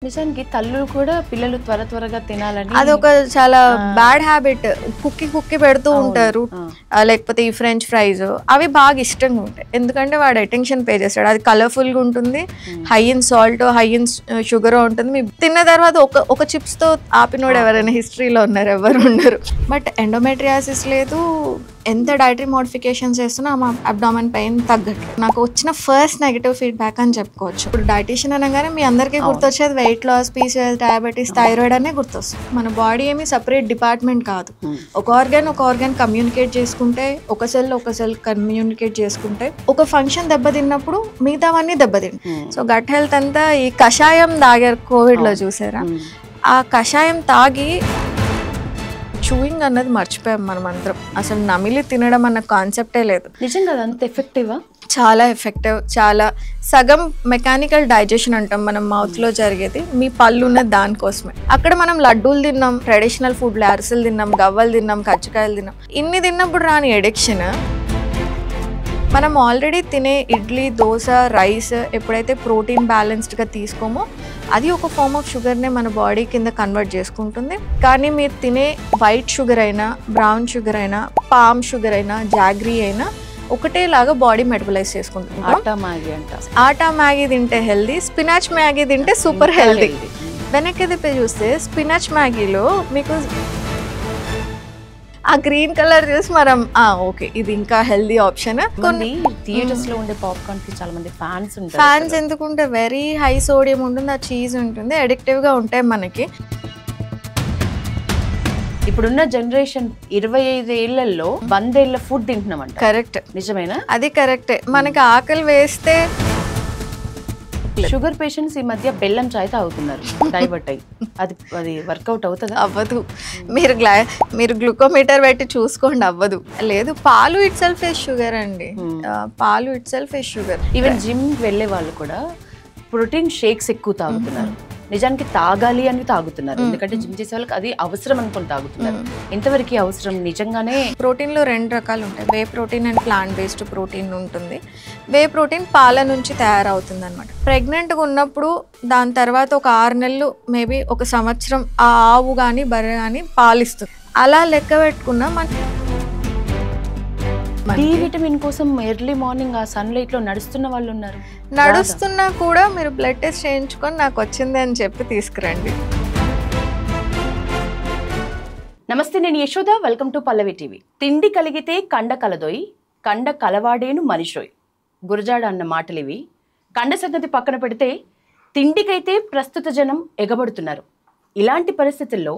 నిజానికి తల్లులు కూడా పిల్లలు త్వరగా తినాలని అదొక చాలా బ్యాడ్ హ్యాబిట్. కుక్కి పెడుతూ ఉంటారు, లేకపోతే ఈ ఫ్రెంచ్ ఫ్రైస్ అవి బాగా ఇష్టంగా ఉంటాయి. ఎందుకంటే వాడు అటెన్షన్ పే చేస్తాడు. అది కలర్ఫుల్గా ఉంటుంది, high in salt, high in sugar ఉంటుంది. మీ తిన్న తర్వాత ఒక చిప్స్తో ఆపినోడు ఎవరైనా హిస్టరీలో ఉన్నారు? ఎవరు ఉండరు. బట్ ఎండోమెట్రియాసిస్ లేదు. ఎంత డైటరీ మోడిఫికేషన్స్ చేస్తున్నా మా అబ్డామన్ పెయిన్ తగ్గట్లేదు. నాకు వచ్చిన ఫస్ట్ నెగిటివ్ ఫీడ్బ్యాక్ అని చెప్పుకోవచ్చు. ఇప్పుడు డైటీషియన్ అనగానే మీ అందరికీ గుర్తొచ్చేది weight loss, PCOS, diabetes, thyroid అనే గుర్తొస్తుంది. మన బాడీ ఏమి సపరేట్ డిపార్ట్మెంట్ కాదు. ఒక ఆర్గాన్ కమ్యూనికేట్ చేసుకుంటే, ఒక సెల్ కమ్యూనికేట్ చేసుకుంటే, ఒక ఫంక్షన్ దెబ్బతిన్నప్పుడు మిగతావన్నీ దెబ్బతింటాయి. సో గట్ హెల్త్ అంతా ఈ కషాయం తాగారు కోవిడ్లో, చూసారా? ఆ కషాయం తాగి చూయింగ్ అన్నది మర్చిపోయాం మనం అందరం. అసలు నమిలి తినడం అన్న కాన్సెప్టే లేదు. నిజంగా అంత ఎఫెక్టివా? చాలా ఎఫెక్టివ్. చాలా సగం మెకానికల్ డైజెషన్ అంటాం మనం మౌత్లో జరిగేది. మీ పళ్ళు ఉన్నది దానికోసమే. అక్కడ మనం లడ్డూలు తిన్నాం, ట్రెడిషనల్ ఫుడ్లు, అరిసెలు తిన్నాం, గవ్వలు తిన్నాం, కజ్జికాయలు తిన్నాం. ఇన్ని తిన్నప్పుడు రాని ఎడిక్షన్ మనం ఆల్రెడీ తినే ఇడ్లీ, దోశ, రైస్ ఎప్పుడైతే ప్రోటీన్ బ్యాలెన్స్డ్గా తీసుకోమో అది ఒక ఫార్మ్ ఆఫ్ షుగర్నే మన బాడీ కింద కన్వర్ట్ చేసుకుంటుంది. కానీ మీరు తినే వైట్ షుగర్ అయినా, బ్రౌన్ షుగర్ అయినా, పామ్ షుగర్ అయినా, జాగ్రీ అయినా ఒకటేలాగా బాడీ మెటబలైజ్ చేసుకుంటుంది. ఆటా మ్యాగీ తింటే హెల్దీ, స్పినాచ్ మ్యాగీ తింటే సూపర్ హెల్దీ. వెనక్కి తిప్పి చూస్తే స్పినాచ్ మ్యాగీలో మీకు ఆ గ్రీన్ కలర్ చూసి మనం ఓకే ఇది ఇంకా హెల్దీ ఆప్షన్. కొన్ని థియేటర్స్ లో ఉండే పాప్కార్న్ కి చాలా మంది ఫ్యాన్స్ ఎందుకుంటే వెరీ హై సోడియం ఉంటుంది, ఆ చీజ్ ఉంటుంది, అడిక్టివ్ గా ఉంటాయి మనకి. ఇప్పుడున్న జనరేషన్ 25 ఏళ్లలో 100 ఏళ్ల ఫుడ్ తింటున్నామంట. కరెక్ట్. నిజమేనా? అది కరెక్టే. మనకి ఆకలి వేస్తే షుగర్ పేషెంట్స్ ఈ మధ్య బెల్లం చాయ్ తాగుతున్నారు డైవర్ట్ అయ్యి. అది వర్కౌట్ అవుతుంది? అవ్వదు. మీరు గ్లూకోమీటర్ పెట్టి చూసుకోండి, అవ్వదు. లేదు, పాలు ఇట్ సెల్ఫ్ ఏ షుగర్ అండి. పాలు it self A sugar. Even gym వెళ్ళే వాళ్ళు కూడా ప్రోటీన్ షేక్స్ ఎక్కువ తాగుతున్నారు. నిజానికి తాగాలి అని తాగుతున్నారు, ఎందుకంటే జిమ్ చేసే వాళ్ళకి అది అవసరం అనుకుని తాగుతున్నారు. ఎంతవరకు అవసరం? నిజంగానే ప్రోటీన్లో 2 రకాలు ఉంటాయి. Whey protein and plant based protein ఉంటుంది. వే ప్రోటీన్ పాల నుంచి తయారవుతుంది అనమాట. ప్రెగ్నెంట్గా ఉన్నప్పుడు దాని తర్వాత ఒక 6 నెలలు, మేబీ ఒక సంవత్సరం ఆ ఆవు కానీ బర్రె కానీ పాలిస్తుంది. అలా లెక్క పెట్టుకున్నా మన డి విటమిన్ కోసం ఎర్లీ మార్నింగ్ ఆ సన్లైట్ లో నడుస్తున్న వాళ్ళు ఉన్నారు. నడుస్తున్నా కూడా మీరు బ్లడ్ టెస్ట్ చేయించుకొని నాకు వచ్చింది అని చెప్పి తీసుకురండి. నమస్తే, నేను Yashoda. Welcome to Pallavi TV. తిండి కలిగితే కండ కలదోయ్, కండ కలవాడేను మనిషోయ్. గురజాడ అన్న మాటలు ఇవి. కండ సంగతి పక్కన పెడితే తిండికైతే ప్రస్తుత జనం ఎగబడుతున్నారు. ఇలాంటి పరిస్థితుల్లో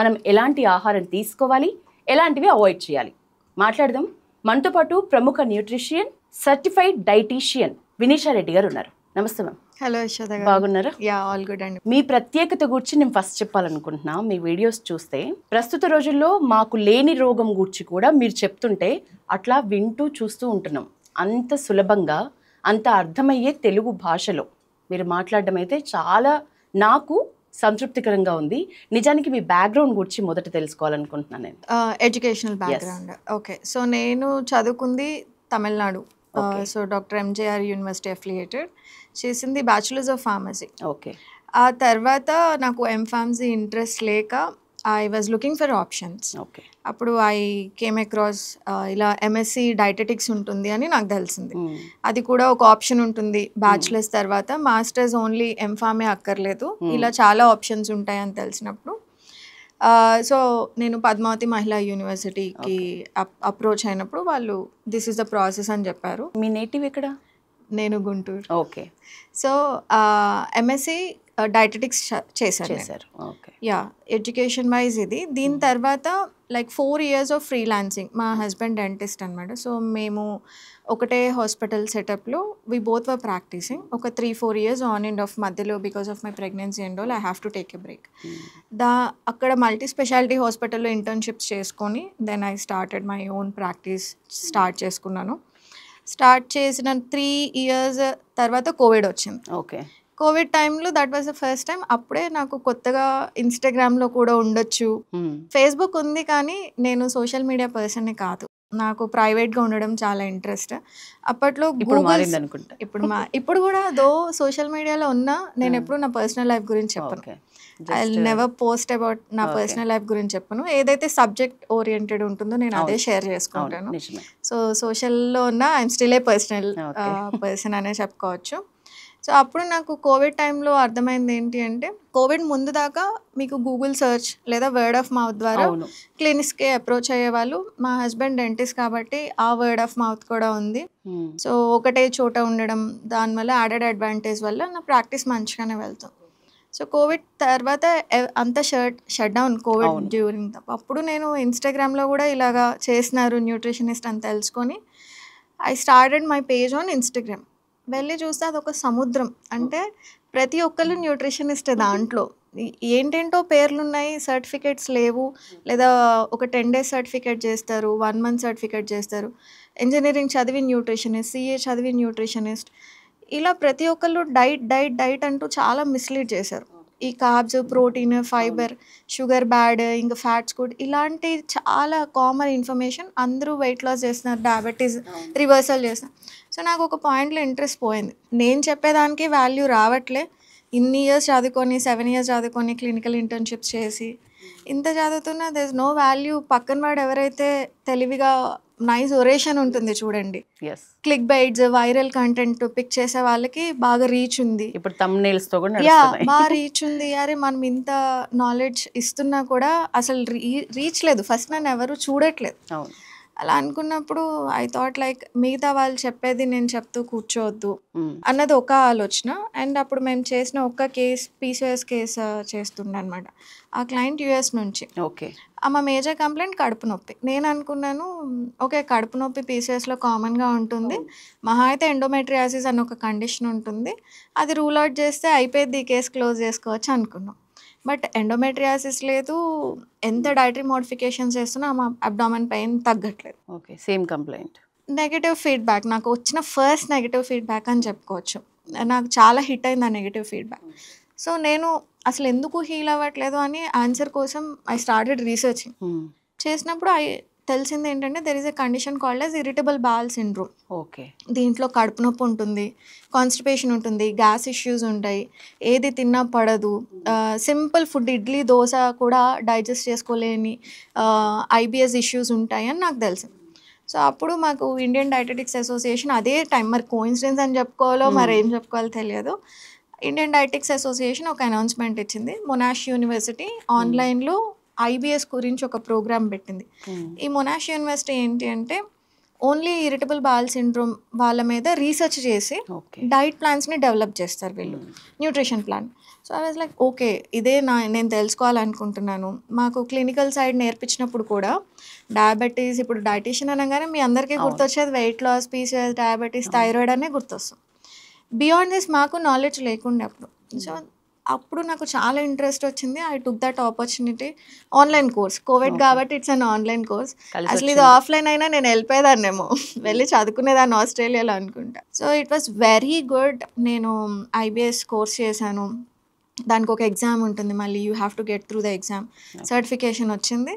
మనం ఎలాంటి ఆహారం తీసుకోవాలి, ఎలాంటివి అవాయిడ్ చేయాలి మాట్లాడదాం. మనతో పాటు ప్రముఖ nutritionist, certified dietitian Vinisha Reddy garu ఉన్నారు. నమస్తే మ్యామ్. హలో యశోద గారు. బాగున్నారా? యా, ఆల్ గుడ్ అండి. మీ ప్రత్యేకత గురించి నేను ఫస్ట్ చెప్పాలనుకుంటున్నా. మీ వీడియోస్ చూస్తే ప్రస్తుత రోజుల్లో మాకు లేని రోగం గురించి కూడా మీరు చెప్తుంటే అట్లా వింటూ చూస్తూ ఉంటున్నాం. అంత సులభంగా, అంత అర్థమయ్యే తెలుగు భాషలో మీరు మాట్లాడడం అయితే చాలా నాకు సంతృప్తికరంగా ఉంది. నిజానికి మీ బ్యాక్గ్రౌండ్ గురించి మొదట తెలుసుకోవాలనుకుంటున్నాను నేను. Educational background. ఓకే, సో నేను చదువుకుంది Tamil Nadu. So doctor MJR university affiliated. చేసింది బ్యాచులర్స్ ఆఫ్ ఫార్మసీ. ఓకే. ఆ తర్వాత నాకు ఎంఫార్మసీ ఇంట్రెస్ట్ లేక I was looking for options. Okay. అప్పుడు ఐ కేమ్ అక్రాస్ ఇలా ఎంఎస్సి డైటెటిక్స్ ఉంటుంది అని నాకు తెలిసింది. అది కూడా ఒక ఆప్షన్ ఉంటుంది. బ్యాచులర్స్ తర్వాత మాస్టర్స్ ఓన్లీ ఎంఫామే అక్కర్లేదు, ఇలా చాలా ఆప్షన్స్ ఉంటాయి అని తెలిసినప్పుడు సో నేను పద్మావతి మహిళా యూనివర్సిటీకి అప్రోచ్ అయినప్పుడు వాళ్ళు దిస్ ఇస్ ద ప్రాసెస్ అని చెప్పారు. మీ నేటివ్ ఎక్కడ? నేను Guntur. Okay. So MSc dietetics చేశారు. ఓకే. యా, ఎడ్యుకేషన్ వైజ్ ఇది. దీని తర్వాత లైక్ 4 years ఆఫ్ ఫ్రీలాన్సింగ్. మా హస్బెండ్ డెంటిస్ట్ అనమాట. సో మేము ఒకటే హాస్పిటల్ సెటప్లో వి బోత్ వర్ ప్రాక్టీసింగ్. ఒక 3-4 years ఆన్ అండ్ ఆఫ్ మధ్యలో because of my pregnancy and all I have to take a break. అక్కడ మల్టీ స్పెషాలిటీ హాస్పిటల్లో ఇంటర్న్షిప్స్ చేసుకొని then I started my own practice start చేసుకున్నాను. Start చేసిన 3 years తర్వాత Covid వచ్చింది. Okay. Covid టైంలో that was the first time. అప్పుడే నాకు కొత్తగా ఇన్స్టాగ్రామ్లో కూడా ఉండొచ్చు, ఫేస్బుక్ ఉంది, కానీ నేను సోషల్ మీడియా పర్సనే కాదు. నాకు ప్రైవేట్గా ఉండడం చాలా ఇంట్రెస్ట్. అప్పట్లో ఇప్పుడు గూగుల్ మారింది అనుకుంటా. ఇప్పుడు కూడా సోషల్ మీడియాలో ఉన్నా నేను ఎప్పుడు నా పర్సనల్ లైఫ్ గురించి చెప్పను. Okay, I never post about నా Okay. పర్సనల్ లైఫ్ గురించి చెప్పను. ఏదైతే సబ్జెక్ట్ ఓరియంటెడ్ ఉంటుందో నేను అదే షేర్ చేసుకుంటాను. నిజమే. సో సోషల్లో ఉన్న I'm still A personal Okay. Person అనే చెప్పుకోవచ్చు. సో అప్పుడు నాకు కోవిడ్ టైంలో అర్థమైంది ఏంటి అంటే, కోవిడ్ ముందు దాకా మీకు గూగుల్ సెర్చ్ లేదా వర్డ్ ఆఫ్ మౌత్ ద్వారా అవును. క్లినిక్స్కి అప్రోచ్ అయ్యేవాళ్ళు. మా హస్బెండ్ డెంటిస్ట్ కాబట్టి ఆ వర్డ్ ఆఫ్ మౌత్ కూడా ఉంది. సో ఒకటే చోట ఉండడం, దానివల్ల యాడెడ్ అడ్వాంటేజ్ వల్ల నా ప్రాక్టీస్ మంచిగానే వెళ్తాం. సో కోవిడ్ తర్వాత అంతా షట్ డౌన్ కోవిడ్ అవును. డ్యూరింగ్ అప్పుడు నేను ఇన్స్టాగ్రామ్లో కూడా ఇలాగా చేసినారు న్యూట్రిషనిస్ట్ అని తెలుసుకొని I started my page on Instagram. వెళ్ళి చూస్తే అదొక సముద్రం. అంటే ప్రతి ఒక్కళ్ళు న్యూట్రిషనిస్ట్ దాంట్లో. ఏంటేంటో పేర్లు ఉన్నాయి, సర్టిఫికేట్స్ లేవు. లేదా ఒక 10 days సర్టిఫికేట్ చేస్తారు, 1 month సర్టిఫికేట్ చేస్తారు. ఇంజనీరింగ్ చదివి న్యూట్రిషనిస్ట్, సిఏ చదివి న్యూట్రిషనిస్ట్, ఇలా ప్రతి ఒక్కళ్ళు డైట్ అంటూ చాలా మిస్లీడ్ చేశారు. ఈ carbs, protein, fibre, sugar bad, ఇంకా ఫ్యాట్స్ గుడ్, ఇలాంటి చాలా కామన్ ఇన్ఫర్మేషన్. అందరూ వెయిట్ లాస్ చేస్తున్నారు, డయాబెటీస్ రివర్సల్ చేస్తున్నారు. సో నాకు ఒక పాయింట్లో ఇంట్రెస్ట్ పోయింది. నేను చెప్పేదానికి వాల్యూ రావట్లే. ఇన్ని ఇయర్స్ చదువుకొని 7 years చదువుకొని క్లినికల్ ఇంటర్న్షిప్స్ చేసి ఇంత చదువుతున్నా దర్ ఇస్ నో వాల్యూ. పక్కన వాడు ఎవరైతే తెలివిగా నైస్ ఒరేషన్ ఉంటుంది చూడండి, Yes. Click bytes, viral content pick చేసే వాళ్ళకి బాగా రీచ్ ఉంది. ఇప్పుడు thumbnails తో కూడా యా నడుస్తున్నాయి. బాగా రీచ్ ఉంది. అరే మనం ఇంత నాలెడ్జ్ ఇస్తున్నా కూడా అసలు రీచ్ లేదు. ఫస్ట్ నన్ను ఎవరు చూడట్లేదు. అవును. అలా అనుకున్నప్పుడు ఐ థాట్ లైక్ మిగతా వాళ్ళు చెప్పేది నేను చెప్తూ కూర్చోవద్దు Mm. అన్నది ఒక ఆలోచన. అండ్ అప్పుడు మేము చేసిన ఒక్క కేస్ పీసీఓఎస్ కేసు చేస్తుండే అనమాట. ఆ క్లయింట్ యూఎస్ నుంచి. ఓకే. మా మేజర్ కంప్లైంట్ కడుపు నొప్పి. నేను అనుకున్నాను ఓకే కడుపు నొప్పి పీసీఓఎస్లో కామన్గా ఉంటుంది, మహా అయితే ఎండోమెట్రియాసిస్ అని ఒక కండిషన్ ఉంటుంది, అది రూల్ అవుట్ చేస్తే అయిపోయింది, ఈ కేసు క్లోజ్ చేసుకోవచ్చు అనుకున్నాం. బట్ ఎండోమెట్రియాసిస్ లేదు, ఎంత డైటరీ మోడిఫికేషన్స్ చేస్తున్నా మా అబ్డామన్ పెయిన్ తగ్గట్లేదు. Okay, same complaint. Negative feedback నాకు వచ్చిన ఫస్ట్ నెగటివ్ ఫీడ్బ్యాక్ అని చెప్పుకోవచ్చు. నాకు చాలా హిట్ అయింది ఆ నెగటివ్ ఫీడ్బ్యాక్. సో నేను అసలు ఎందుకు హీల్ అవ్వట్లేదు అని ఆన్సర్ కోసం ఐ స్టార్టెడ్ రీసెర్చింగ్. చేసినప్పుడు తెలిసింది ఏంటంటే there is a condition called as irritable bowel syndrome. Okay. దీంట్లో కడుపు నొప్పి ఉంటుంది, కాన్స్టిపేషన్ ఉంటుంది, గ్యాస్ ఇష్యూస్ ఉంటాయి, ఏది తిన్నా పడదు, సింపుల్ ఫుడ్ ఇడ్లీ దోశ కూడా డైజెస్ట్ చేసుకోలేని ఐబిఎస్ ఇష్యూస్ ఉంటాయి అని నాకు తెలుసు. సో అప్పుడు మాకు ఇండియన్ డైటెటిక్స్ అసోసియేషన్ అదే టైం, మరి కోఇన్సిడెన్స్ అని చెప్పుకోవాలో మరి ఏం చెప్పుకోవాలో తెలియదు, ఇండియన్ డైటెటిక్స్ అసోసియేషన్ ఒక అనౌన్స్మెంట్ ఇచ్చింది. మొనాష్ యూనివర్సిటీ ఆన్లైన్లో ఐబిఎస్ గురించి ఒక ప్రోగ్రామ్ పెట్టింది. ఈ మొనాష్ యూనివర్సిటీ ఏంటి అంటే ఓన్లీ ఇరిటబుల్ బౌల్ సిండ్రోమ్ వాళ్ళ మీద రీసెర్చ్ చేసి డైట్ ప్లాన్స్ని డెవలప్ చేస్తారు వీళ్ళు, nutrition plan. So I was like okay ఇదే నేను తెలుసుకోవాలనుకుంటున్నాను. మాకు క్లినికల్ సైడ్ నేర్పించినప్పుడు కూడా డయాబెటీస్, ఇప్పుడు డైటీషియన్ అనగానే మీ అందరికీ గుర్తొచ్చేది weight loss, PCOS, diabetes, thyroid అనే గుర్తొస్తుంది. బియాండ్ దిస్ మాకు నాలెడ్జ్ లేకుండే అప్పుడు. సో అప్పుడు నాకు చాలా ఇంట్రెస్ట్ వచ్చింది. I took that opportunity. Online course, Covid కాబట్టి ఇట్స్ అన్ ఆన్లైన్ కోర్స్. అసలు ఇది ఆఫ్లైన్ అయినా నేను వెళ్ళిపోయేదాన్నేమో, వెళ్ళి చదువుకునేదాన్ని ఆస్ట్రేలియాలో అనుకుంటా. So it was very good. నేను ఐబిఎస్ కోర్స్ చేశాను, దానికి ఒక ఎగ్జామ్ ఉంటుంది, మళ్ళీ you have to get through the exam. Certification వచ్చింది.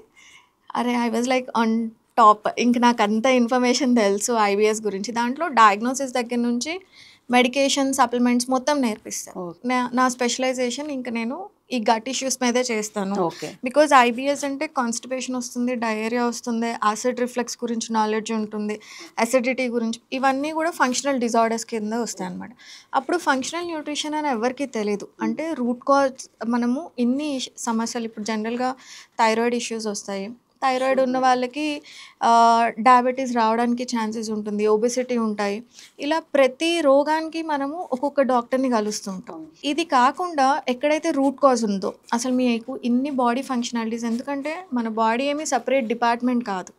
అరే I was like on top. ఇంక నాకు అంత ఇన్ఫర్మేషన్ తెలుసు ఐబిఎస్ గురించి. దాంట్లో డయాగ్నోసిస్ దగ్గర నుంచి మెడికేషన్, సప్లిమెంట్స్ మొత్తం నేర్పిస్తాను. నా స్పెషలైజేషన్ ఇంకా నేను ఈ గట్ ఇష్యూస్ మీదే చేస్తాను. బికాజ్ ఐబిఎస్ అంటే కాన్స్టిపేషన్ వస్తుంది, డయేరియా వస్తుంది, యాసిడ్ రిఫ్లెక్స్ గురించి నాలెడ్జ్ ఉంటుంది, అసిడిటీ గురించి, ఇవన్నీ కూడా ఫంక్షనల్ డిజార్డర్స్ కింద వస్తాయి అనమాట. అప్పుడు ఫంక్షనల్ న్యూట్రిషన్ అని ఎవరికి తెలియదు. అంటే రూట్ కాజ్ మనము ఇన్ని సమస్యలు, ఇప్పుడు జనరల్గా థైరాయిడ్ ఇష్యూస్ వస్తాయి, థైరాయిడ్ ఉన్న వాళ్ళకి డయాబెటీస్ రావడానికి ఛాన్సెస్ ఉంటుంది, ఒబెసిటీ ఉంటాయి, ఇలా ప్రతి రోగానికి మనము ఒక్కొక్క డాక్టర్ని కలుస్తుంటాం. ఇది కాకుండా ఎక్కడైతే రూట్ కాజ్ ఉందో, అసలు మీకు ఇన్ని బాడీ ఫంక్షనాలిటీస్, ఎందుకంటే మన బాడీ ఏమి సపరేట్ డిపార్ట్మెంట్ కాదు,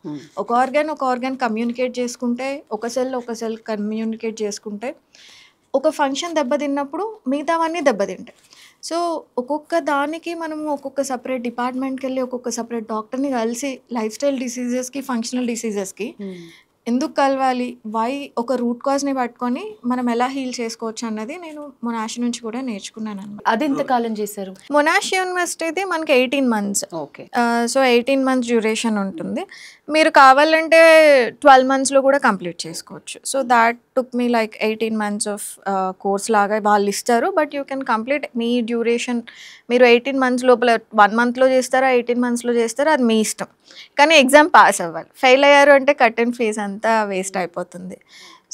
ఒక ఆర్గాన్ కమ్యూనికేట్ చేసుకుంటే, ఒక సెల్ కమ్యూనికేట్ చేసుకుంటే, ఒక ఫంక్షన్ దెబ్బతిన్నప్పుడు మిగతావన్నీ దెబ్బతింటాయి. సో ఒక్కొక్క దానికి మనము ఒక్కొక్క సపరేట్ డిపార్ట్మెంట్కి వెళ్ళి ఒక్కొక్క సపరేట్ డాక్టర్ని కలిసి లైఫ్ స్టైల్ డిసీజెస్కి, ఫంక్షనల్ డిసీజెస్కి ఎందుకు కలవాలి, వై, ఒక రూట్ కాజ్ని పట్టుకొని మనం ఎలా హీల్ చేసుకోవచ్చు అన్నది నేను మొనాష్ నుంచి కూడా నేర్చుకున్నాను అనమాట. అది ఎంతకాలం చేశారు? మొనాష్ యూనివర్సిటీది మనకి 18 months. Okay. So 18 months duration ఉంటుంది. మీరు కావాలంటే 12 monthsలో కూడా కంప్లీట్ చేసుకోవచ్చు. So that took me like 18 months of course లాగా వాళ్ళు ఇస్తారు. But you can complete me duration. మీరు 18 months లోపల 1 monthలో చేస్తారా 18 monthsలో చేస్తారా అది మీ ఇష్టం. కానీ ఎగ్జామ్ పాస్ అవ్వాలి. ఫెయిల్ అయ్యారు అంటే కట్ అండ్ ఫీజ్ అంతా వేస్ట్ అయిపోతుంది.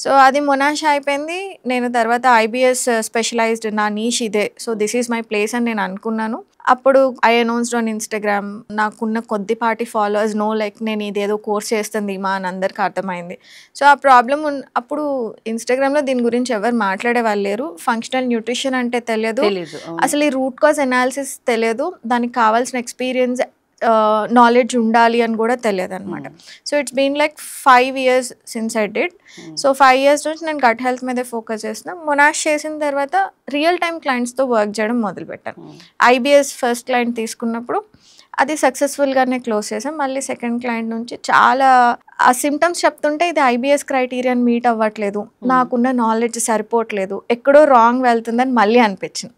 సో అది మొనాష్ అయిపోయింది. నేను తర్వాత ఐబిఎస్ స్పెషలైజ్డ్, నా నీష్ ఇదే, so this is my place అని నేను అనుకున్నాను. అప్పుడు ఐ అనౌన్స్డ్ ఆన్ ఇన్స్టాగ్రామ్. నాకున్న కొద్దిపాటి ఫాలోవర్స్ నో లైక్ నేను ఇదేదో కోర్స్ చేస్తుంది మా అని అందరికి అర్థమైంది. సో ఆ ప్రాబ్లం అప్పుడు ఇన్స్టాగ్రామ్లో దీని గురించి ఎవరు మాట్లాడే వాళ్ళు లేరు. ఫంక్షనల్ న్యూట్రిషన్ అంటే తెలియదు, అసలు ఈ రూట్ కాజ్ అనాలిసిస్ తెలియదు, దానికి కావాల్సిన ఎక్స్పీరియన్స్ నాలెడ్జ్ ఉండాలి అని కూడా తెలియదు అనమాట. So it's been like 5 years since I did. So 5 years నుంచి నేను గట్ హెల్త్ మీదే ఫోకస్ చేస్తున్నా. మొనాష్ చేసిన తర్వాత రియల్ టైమ్ క్లయింట్స్తో వర్క్ చేయడం మొదలుపెట్టాను. ఐబిఎస్ ఫస్ట్ క్లయింట్ తీసుకున్నప్పుడు అది సక్సెస్ఫుల్గానే క్లోజ్ చేసాం. మళ్ళీ సెకండ్ క్లయింట్ నుంచి చాలా ఆ సిమ్టమ్స్ చెప్తుంటే ఇది ఐబిఎస్ క్రైటీరియాని మీట్ అవ్వట్లేదు, నాకున్న నాలెడ్జ్ సరిపోవట్లేదు, ఎక్కడో రాంగ్ వెళ్తుందని మళ్ళీ అనిపించింది.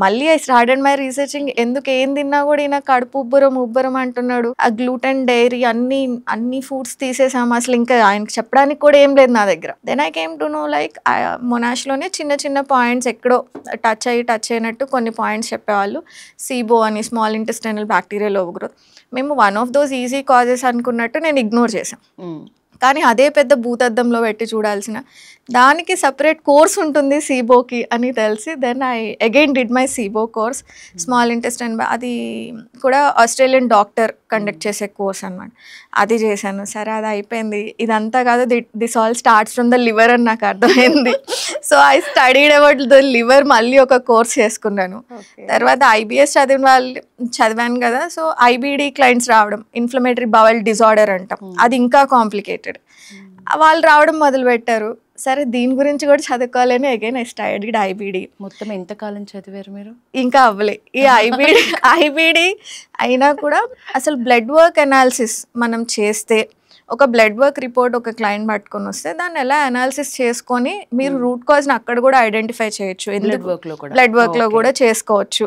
మళ్ళీ ఐ స్టార్టెడ్ మై రీసెర్చింగ్. ఎందుకు ఏం తిన్నా కూడా ఈయన కడుపు ఉబ్బరం అంటున్నాడు, ఆ గ్లూటెన్ డైరీ అన్ని ఫుడ్స్ తీసేసాము, అసలు ఇంకా ఆయనకి చెప్పడానికి కూడా ఏం లేదు నా దగ్గర. Then I came to know like మొనాష్లోనే చిన్న పాయింట్స్ ఎక్కడో టచ్ అయినట్టు కొన్ని పాయింట్స్ చెప్పేవాళ్ళు. సీబో అని, స్మాల్ ఇంటెస్టైనల్ బ్యాక్టీరియల్ ఓవర్గ్రోత్. మేము one of those easy causes అనుకున్నట్టు నేను ఇగ్నోర్ చేశాను. కానీ అదే పెద్ద భూతద్దంలో పెట్టి చూడాల్సిన దానికి సపరేట్ కోర్స్ ఉంటుంది సీబోకి అని తెలిసి then I again did my SIBO course. Small intestine అది కూడా ఆస్ట్రేలియన్ డాక్టర్ కండక్ట్ చేసే కోర్స్ అనమాట. అది చేశాను. సరే అది అయిపోయింది. ఇదంతా కాదు, this all starts from the liver అని నాకు అర్థమైంది. So I studied about the liver, మళ్ళీ ఒక కోర్స్ చేసుకున్నాను. తర్వాత ఐబిఎస్ చదివాను కదా, సో ఐబిడి క్లయింట్స్ రావడం, ఇన్ఫ్లమేటరీ బవల్ డిజార్డర్ అంటాం, అది ఇంకా కాంప్లికేటెడ్. వాళ్ళు రావడం మొదలు పెట్టారు. సరే దీని గురించి కూడా చదువుకోవాలని అగైన్ ఐ స్టడీడ్ ఐబిడి. మొత్తం ఎంతకాలం చదివారు మీరు? ఇంకా అవ్వలే. ఈ ఐబిడి అయినా కూడా అసలు బ్లడ్ వర్క్ అనాలిసిస్ మనం చేస్తే, ఒక బ్లడ్ వర్క్ రిపోర్ట్ ఒక క్లయింట్ పట్టుకొని వస్తే దాన్ని ఎలా అనాలిసిస్ చేసుకొని మీరు రూట్ కాజ్ని అక్కడ కూడా ఐడెంటిఫై చేయొచ్చు, బ్లడ్ వర్క్ లో కూడా చేసుకోవచ్చు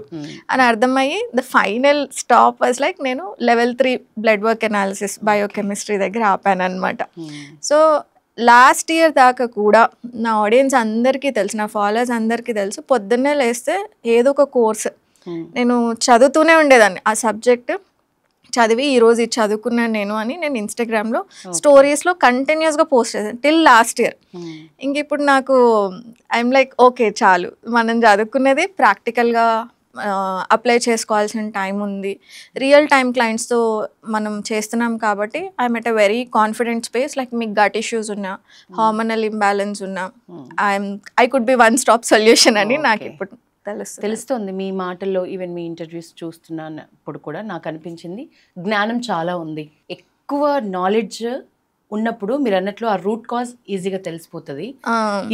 అని అర్థమయ్యి the final stop was like నేను level 3 blood work analysis biochemistry దగ్గర ఆపాను అనమాట. సో లాస్ట్ ఇయర్ దాకా కూడా నా ఆడియన్స్ అందరికీ తెలుసు, నా ఫాలోవర్స్ అందరికీ తెలుసు, పొద్దున్నే లేస్తే ఏదో ఒక కోర్స్ నేను చదువుతూనే ఉండేదాన్ని. ఆ సబ్జెక్ట్ చదివి ఈరోజు ఇది చదువుకున్నాను నేను అని నేను ఇన్స్టాగ్రామ్లో స్టోరీస్లో కంటిన్యూస్గా పోస్ట్ చేశాను టిల్ లాస్ట్ ఇయర్. ఇంక ఇప్పుడు నాకు ఐఎమ్ లైక్ ఓకే చాలు, మనం చదువుకునేది ప్రాక్టికల్గా అప్లై చేసుకోవాల్సిన టైం ఉంది, రియల్ టైం క్లయింట్స్తో మనం చేస్తున్నాం కాబట్టి I'm at a very confident space. Like మీకు గట్ ఇష్యూస్ ఉన్నా, హార్మోనల్ ఇంబ్యాలెన్స్ ఉన్నా, I could be one stop solution అని నాకు ఇప్పుడు తెలుస్తుంది మీ మాటల్లో. ఈవెన్ మీ ఇంటర్వ్యూస్ చూస్తున్నప్పుడు కూడా నాకు అనిపించింది జ్ఞానం చాలా ఉంది. ఎక్కువ నాలెడ్జ్ ఉన్నప్పుడు మీరు అన్నట్లు ఆ రూట్ కాజ్ ఈజీగా తెలిసిపోతుంది.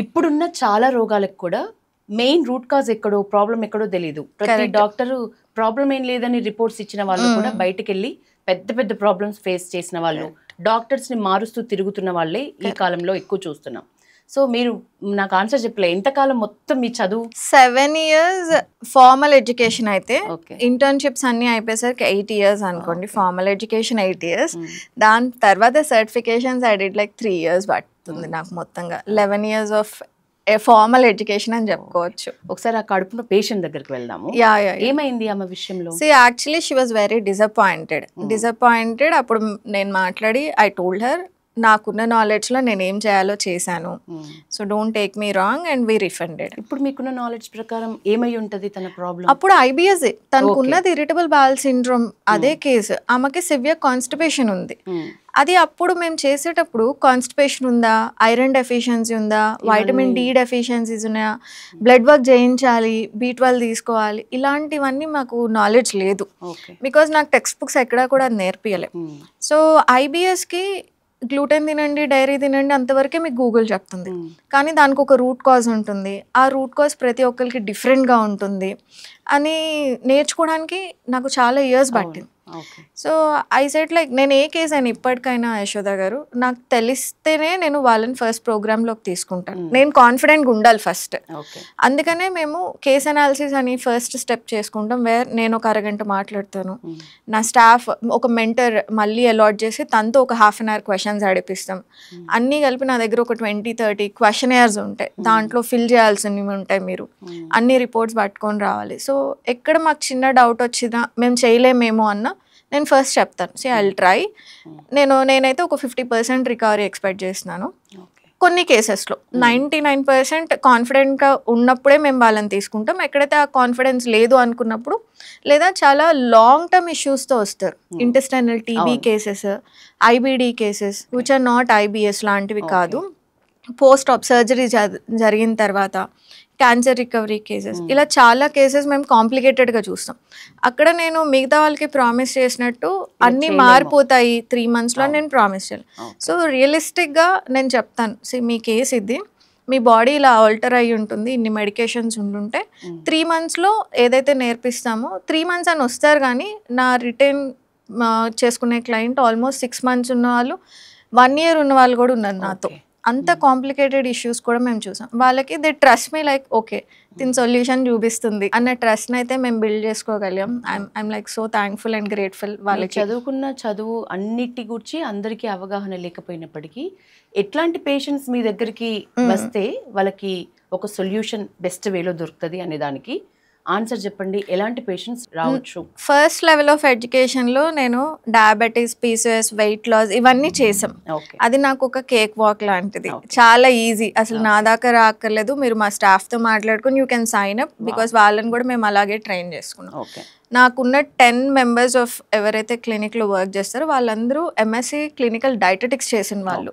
ఇప్పుడున్న చాలా రోగాలకు కూడా మెయిన్ రూట్ కాజ్ ఎక్కడో, ప్రాబ్లం ఎక్కడో తెలియదు. ప్రతి డాక్టరు ప్రాబ్లం ఏం లేదని రిపోర్ట్స్ ఇచ్చిన వాళ్ళు కూడా బయటకు వెళ్ళి పెద్ద పెద్ద ప్రాబ్లమ్స్ ఫేస్ చేసిన వాళ్ళు, డాక్టర్స్ని మారుస్తూ తిరుగుతున్న వాళ్ళే ఈ కాలంలో ఎక్కువ చూస్తున్నాం. సో మీరు నాకు ఆన్సర్ చెప్పలే, ఎంతకాలం మొత్తం మీ చదువు? 7 years ఫార్మల్ ఎడ్యుకేషన్ అయితే, ఇంటర్న్షిప్స్ అన్ని అయిపోయేసరికి 8 years అనుకోండి. ఫార్మల్ ఎడ్యుకేషన్ 8 years, దాని తర్వాత certifications I did like 3 years పడుతుంది నాకు మొత్తంగా. 11 years ఆఫ్ ఫార్మల్ ఎడ్యుకేషన్ అని చెప్పుకోవచ్చు. ఒకసారి ఆ కడుపున పేషెంట్ దగ్గరికి వెళ్దాము. ఏమైంది ఆమె విషయంలో? Actually she was very disappointed. అప్పుడు నేను మాట్లాడి ఐ టోల్డ్ హర్ నాకున్న నాలెడ్జ్లో నేను ఏం చేయాలో చేశాను, so don't take me wrong and we refunded. ఇప్పుడు మీకున్న నాలెడ్జ్ ప్రకారం ఏమై ఉంటుంది తన ప్రాబ్లం? అప్పుడు ఐబిఎస్ తనకున్నది ఇరిటబుల్ బౌల్ సిండ్రోమ్, అదే కేసు. ఆమెకి సివియర్ కాన్స్టిపేషన్ ఉంది. అది అప్పుడు మేము చేసేటప్పుడు కాన్స్టిపేషన్ ఉందా, ఐరన్ డెఫిషియన్సీ ఉందా, వైటమిన్ డి డెఫిషియన్సీస్ ఉన్నాయా, బ్లడ్ వర్క్ చేయించాలి, B12 తీసుకోవాలి, ఇలాంటివన్నీ మాకు నాలెడ్జ్ లేదు. బికాజ్ నాకు టెక్స్ట్ బుక్స్ ఎక్కడా కూడా నేర్పియలే. సో ఐబిఎస్కి గ్లూటెన్ తినండి, డైరీ తినండి అంతవరకే మీకు గూగుల్ చెప్తుంది. కానీ దానికి ఒక రూట్ కాజ్ ఉంటుంది, ఆ రూట్ కాజ్ ప్రతి ఒక్కరికి డిఫరెంట్గా ఉంటుంది అని నేర్చుకోవడానికి నాకు చాలా ఇయర్స్ పట్టింది. సో ఐ సెడ్ లైక్ నేను ఏ కేసు అయినా ఇప్పటికైనా యశోద గారు నాకు తెలిస్తేనే నేను వాళ్ళని ఫస్ట్ ప్రోగ్రామ్లోకి తీసుకుంటాను. నేను కాన్ఫిడెంట్గా ఉండాలి ఫస్ట్. అందుకనే మేము కేస్ అనాలిసిస్ అని ఫస్ట్ స్టెప్ చేసుకుంటాం, వేర్ నేను ఒక అరగంట మాట్లాడతాను, నా స్టాఫ్ ఒక మెంటర్ మళ్ళీ అలాట్ చేసి తనతో ఒక హాఫ్ అన్ అవర్ క్వశ్చన్స్ అడిపిస్తాం. అన్నీ కలిపి నా దగ్గర ఒక 20-30 క్వశ్చనర్స్ ఉంటాయి, దాంట్లో ఫిల్ చేయాల్సినవి ఉంటాయి, మీరు అన్ని రిపోర్ట్స్ పట్టుకొని రావాలి. సో ఎక్కడ మాకు చిన్న డౌట్ వచ్చినా మేము చేయలేమేమో అన్న నేను ఫస్ట్ చెప్తాను, సి ఐ విల్ ట్రై. నేనైతే ఒక 50% రికవరీ ఎక్స్పెక్ట్ చేస్తున్నాను. కొన్ని కేసెస్లో 99% కాన్ఫిడెంట్గా ఉన్నప్పుడే మేము వాళ్ళని తీసుకుంటాం. ఎక్కడైతే ఆ కాన్ఫిడెన్స్ లేదు అనుకున్నప్పుడు, లేదా చాలా లాంగ్ టర్మ్ ఇష్యూస్తో వస్తారు, intestinal TB cases, IBD cases which are not IBS లాంటివి కాదు, పోస్ట్ ఆప్ సర్జరీ జరిగిన తర్వాత క్యాన్సర్ రికవరీ కేసెస్, ఇలా చాలా కేసెస్ మేము కాంప్లికేటెడ్గా చూస్తాం. అక్కడ నేను మిగతా వాళ్ళకి ప్రామిస్ చేసినట్టు అన్నీ మారిపోతాయి 3 monthsలో నేను ప్రామిస్ చేయాలి. సో రియలిస్టిక్గా నేను చెప్తాను, సి మీ కేసు ఇది, మీ బాడీ ఇలా ఆల్టర్ అయ్యి ఉంటుంది, ఇన్ని మెడికేషన్స్ ఉంటుంటే 3 monthsలో ఏదైతే నేర్పిస్తామో 3 months అని వస్తారు. కానీ నా రిటైన్ చేసుకునే క్లయింట్ ఆల్మోస్ట్ 6 months ఉన్న వాళ్ళు, 1 year ఉన్న వాళ్ళు కూడా ఉన్నారు నాతో. అంత కాంప్లికేటెడ్ ఇష్యూస్ కూడా మేము చూసాం. వాళ్ళకి they trust me like okay దీని సొల్యూషన్ చూపిస్తుంది అన్న ట్రస్ట్ని అయితే మేము బిల్డ్ చేసుకోగలిగాం. I'm like so thankful and grateful. వాళ్ళకి చదువుకున్న చదువు అన్నిటి గురించి అందరికీ అవగాహన లేకపోయినప్పటికీ ఎట్లాంటి పేషెంట్స్ మీ దగ్గరికి వస్తే వాళ్ళకి ఒక సొల్యూషన్ బెస్ట్ వేలో దొరుకుతుంది అనే దానికి ఆన్సర్ చెప్పండి. ఎలాంటి పేషెంట్స్ రావచ్చు? ఫస్ట్ లెవెల్ ఆఫ్ ఎడ్యుకేషన్లో నేను డయాబెటీస్, పీసీఓఎస్, వెయిట్ లాస్ ఇవన్నీ చేసాం. అది నాకు ఒక కేక్ వాక్ లాంటిది, చాలా ఈజీ. అసలు నా దాకా రాక్కర్లేదు, మీరు మా స్టాఫ్తో మాట్లాడుకుని you can sign up, because వాళ్ళని కూడా మేము అలాగే ట్రైన్ చేసుకున్నాం. నాకున్న 10 members ఆఫ్ ఎవరైతే క్లినిక్లో వర్క్ చేస్తారో వాళ్ళందరూ ఎంఎస్సి క్లినికల్ డైటెటిక్స్ చేసిన వాళ్ళు,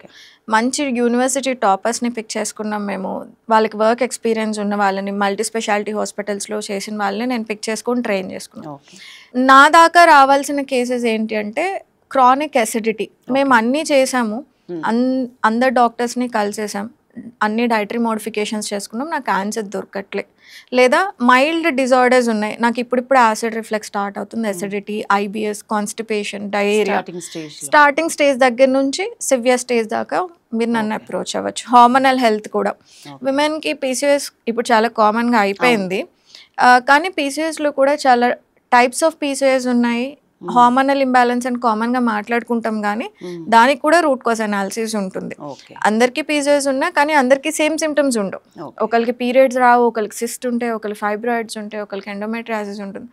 మంచి యూనివర్సిటీ టాపర్స్ని పిక్ చేసుకున్నాం మేము. వాళ్ళకి వర్క్ ఎక్స్పీరియన్స్ ఉన్న వాళ్ళని, మల్టీ స్పెషాలిటీ హాస్పిటల్స్లో చేసిన వాళ్ళని నేను పిక్ చేసుకొని ట్రైన్ చేసుకున్నాను. నా దాకా రావాల్సిన కేసెస్ ఏంటి అంటే క్రానిక్ అసిడిటీ. మేము అన్నీ చేసాము, అందరు డాక్టర్స్ని కలిసేసాం, అన్ని డైటరీ మోడిఫికేషన్స్ చేసుకున్నాం, నాకు ఆన్సర్ దొరకట్లే. లేదా మైల్డ్ డిజార్డర్స్ ఉన్నాయి, నాకు ఇప్పుడిప్పుడు యాసిడ్ రిఫ్లెక్స్ స్టార్ట్ అవుతుంది, acidity, IBS, constipation, diarrhoea, starting stage దగ్గర నుంచి సివియర్ స్టేజ్ దాకా మీరు నన్ను అప్రోచ్ అవ్వచ్చు. హార్మోనల్ హెల్త్ కూడా, విమెన్కి పీసీఓఎస్ ఇప్పుడు చాలా కామన్గా అయిపోయింది, కానీ పీసీఓఎస్లో కూడా చాలా టైప్స్ ఆఫ్ పీసీఓఎస్ ఉన్నాయి. హార్మోనల్ ఇంబ్యాలెన్స్ అని కామన్గా మాట్లాడుకుంటాం, కానీ దానికి కూడా రూట్ కాజ్ అనాలిసిస్ ఉంటుంది. అందరికీ పీసీఓఎస్ ఉన్నా కానీ అందరికీ సేమ్ సిమ్టమ్స్ ఉండవు. ఒకరికి పీరియడ్స్ రావు, ఒకరికి సిస్ట్ ఉంటాయి, ఒకరికి ఫైబ్రాయిడ్స్ ఉంటాయి, ఒకరికి ఎండోమెట్రియాసిస్ ఉంటుంది,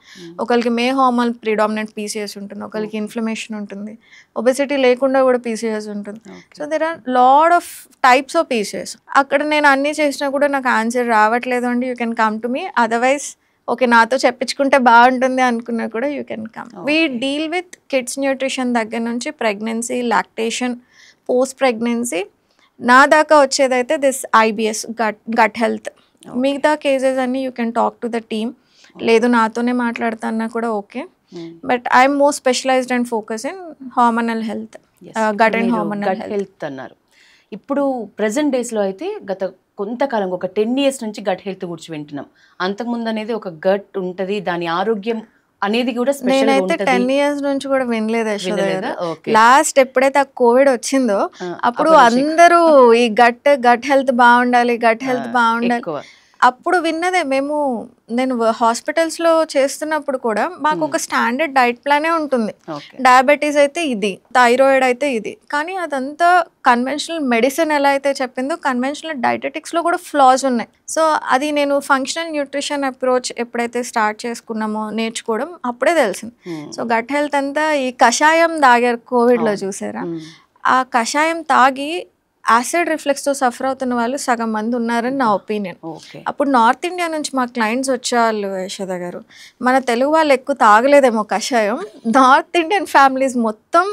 ఒకరికి మే హార్మోన్ ప్రిడామినెంట్ పీసీఓఎస్ ఉంటుంది, ఒకరికి ఇన్ఫ్లమేషన్ ఉంటుంది, ఒబెసిటీ లేకుండా కూడా పీసీఓఎస్ ఉంటుంది. So there are lot of types of PCOS. అక్కడ నేను అన్నీ చేసినా కూడా నాకు ఆన్సర్ రావట్లేదు అండి, you can come to me. Otherwise okay నాతో చెప్పించుకుంటే బాగుంటుంది అనుకున్నా కూడా you can come. We deal with kids nutrition దగ్గర నుంచి ప్రెగ్నెన్సీ, లాక్టేషన్, పోస్ట్ ప్రెగ్నెన్సీ, నా దాకా వచ్చేదైతే దిస్ ఐబిఎస్, గట్ హెల్త్. మిగతా కేసెస్ అన్ని you can talk to the team, లేదు నాతోనే మాట్లాడుతున్నా కూడా okay. But I'm more specialised and focus in hormonal health, gut and hormonal health అన్నారు. ఇప్పుడు ప్రజెంట్ డేస్లో అయితే గత కొంతకాలం ఒక 10 years నుంచి గట్ హెల్త్ గురించి వింటున్నాం. అంతకుముందు అనేది ఒక గట్ ఉంటుంది, దాని ఆరోగ్యం అనేది కూడా స్పెషల్. నేనైతే 10 years నుంచి కూడా వినలేదు యశోద గారు. లాస్ట్ ఎప్పుడైతే ఆ కోవిడ్ వచ్చిందో అప్పుడు అందరూ ఈ గట్ హెల్త్ బాగుండాలి, గట్ హెల్త్ బాగుండాలి అప్పుడు విన్నదే. నేను హాస్పిటల్స్లో చేస్తున్నప్పుడు కూడా మాకు ఒక స్టాండర్డ్ డైట్ ప్లానే ఉంటుంది. డయాబెటీస్ అయితే ఇది, థైరాయిడ్ అయితే ఇది, కానీ అదంతా కన్వెన్షనల్ మెడిసిన్ ఎలా అయితే చెప్పిందో కన్వెన్షనల్ డైటెటిక్స్లో కూడా ఫ్లాస్ ఉన్నాయి. సో అది నేను ఫంక్షనల్ న్యూట్రిషన్ అప్రోచ్ ఎప్పుడైతే స్టార్ట్ చేసుకున్నామో నేర్చుకోవడం అప్పుడే తెలిసింది. సో గట్ హెల్త్ అంతా ఈ కషాయం తాగారు కోవిడ్లో, చూసారా? ఆ కషాయం తాగి యాసిడ్ రిఫ్లెక్స్తో సఫర్ అవుతున్న వాళ్ళు సగం మంది ఉన్నారని నా ఒపీనియన్. అప్పుడు నార్త్ ఇండియా నుంచి మా క్లయింట్స్ వచ్చేవాళ్ళు, యశోద గారు మన తెలుగు వాళ్ళు ఎక్కువ తాగలేదేమో కషాయం, నార్త్ ఇండియన్ ఫ్యామిలీస్ మొత్తం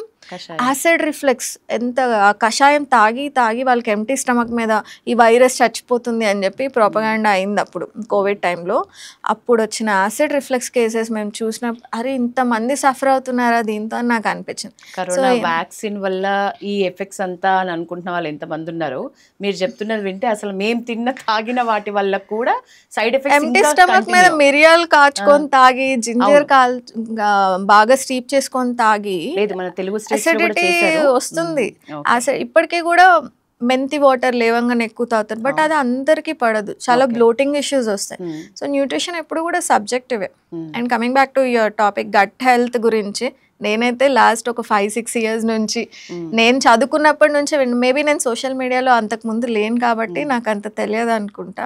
యాసిడ్ రిఫ్లెక్స్ ఎంత కషాయం తాగి వాళ్ళకి ఎంటీ స్టమక్ మీద ఈ వైరస్ చచ్చిపోతుంది అని చెప్పి ప్రొపగాండా అయింది అప్పుడు కోవిడ్ టైంలో. అప్పుడు వచ్చిన యాసిడ్ రిఫ్లెక్స్ కేసెస్ మేము చూసిన, అరే ఇంతమంది సఫర్ అవుతున్నారా దీంతో అని నాకు అనిపించింది. కరోనా వ్యాక్సిన్ వల్ల ఈ ఎఫెక్ట్స్ అంతా అని అనుకుంటున్న వాళ్ళు ఎంతమంది ఉన్నారు. మీరు చెప్తున్నది వింటే అసలు మేము తాగిన వాటి వల్ల కూడా సైడ్ ఎఫెక్ట్స్, ఎంటీ స్టమక్ మీద మిరియాలు కాచుకొని తాగి, జింజర్ బాగా స్టీప్ చేసుకొని తాగి మన తెలుగు అసిడిటీ వస్తుంది. ఇప్పటికీ కూడా మెంతి వాటర్ లేవంగానే ఎక్కువ తాగుతారు, బట్ అది అందరికీ పడదు, చాలా బ్లోటింగ్ ఇష్యూస్ వస్తాయి. సో న్యూట్రిషన్ ఎప్పుడు కూడా సబ్జెక్టివే. And coming back to your topic gut health గురించి, నేనైతే లాస్ట్ ఒక 5-6 years నుంచి, నేను చదువుకున్నప్పటి నుంచి, మేబీ నేను సోషల్ మీడియాలో అంతకుముందు లేను కాబట్టి నాకు అంత తెలియదు అనుకుంటా.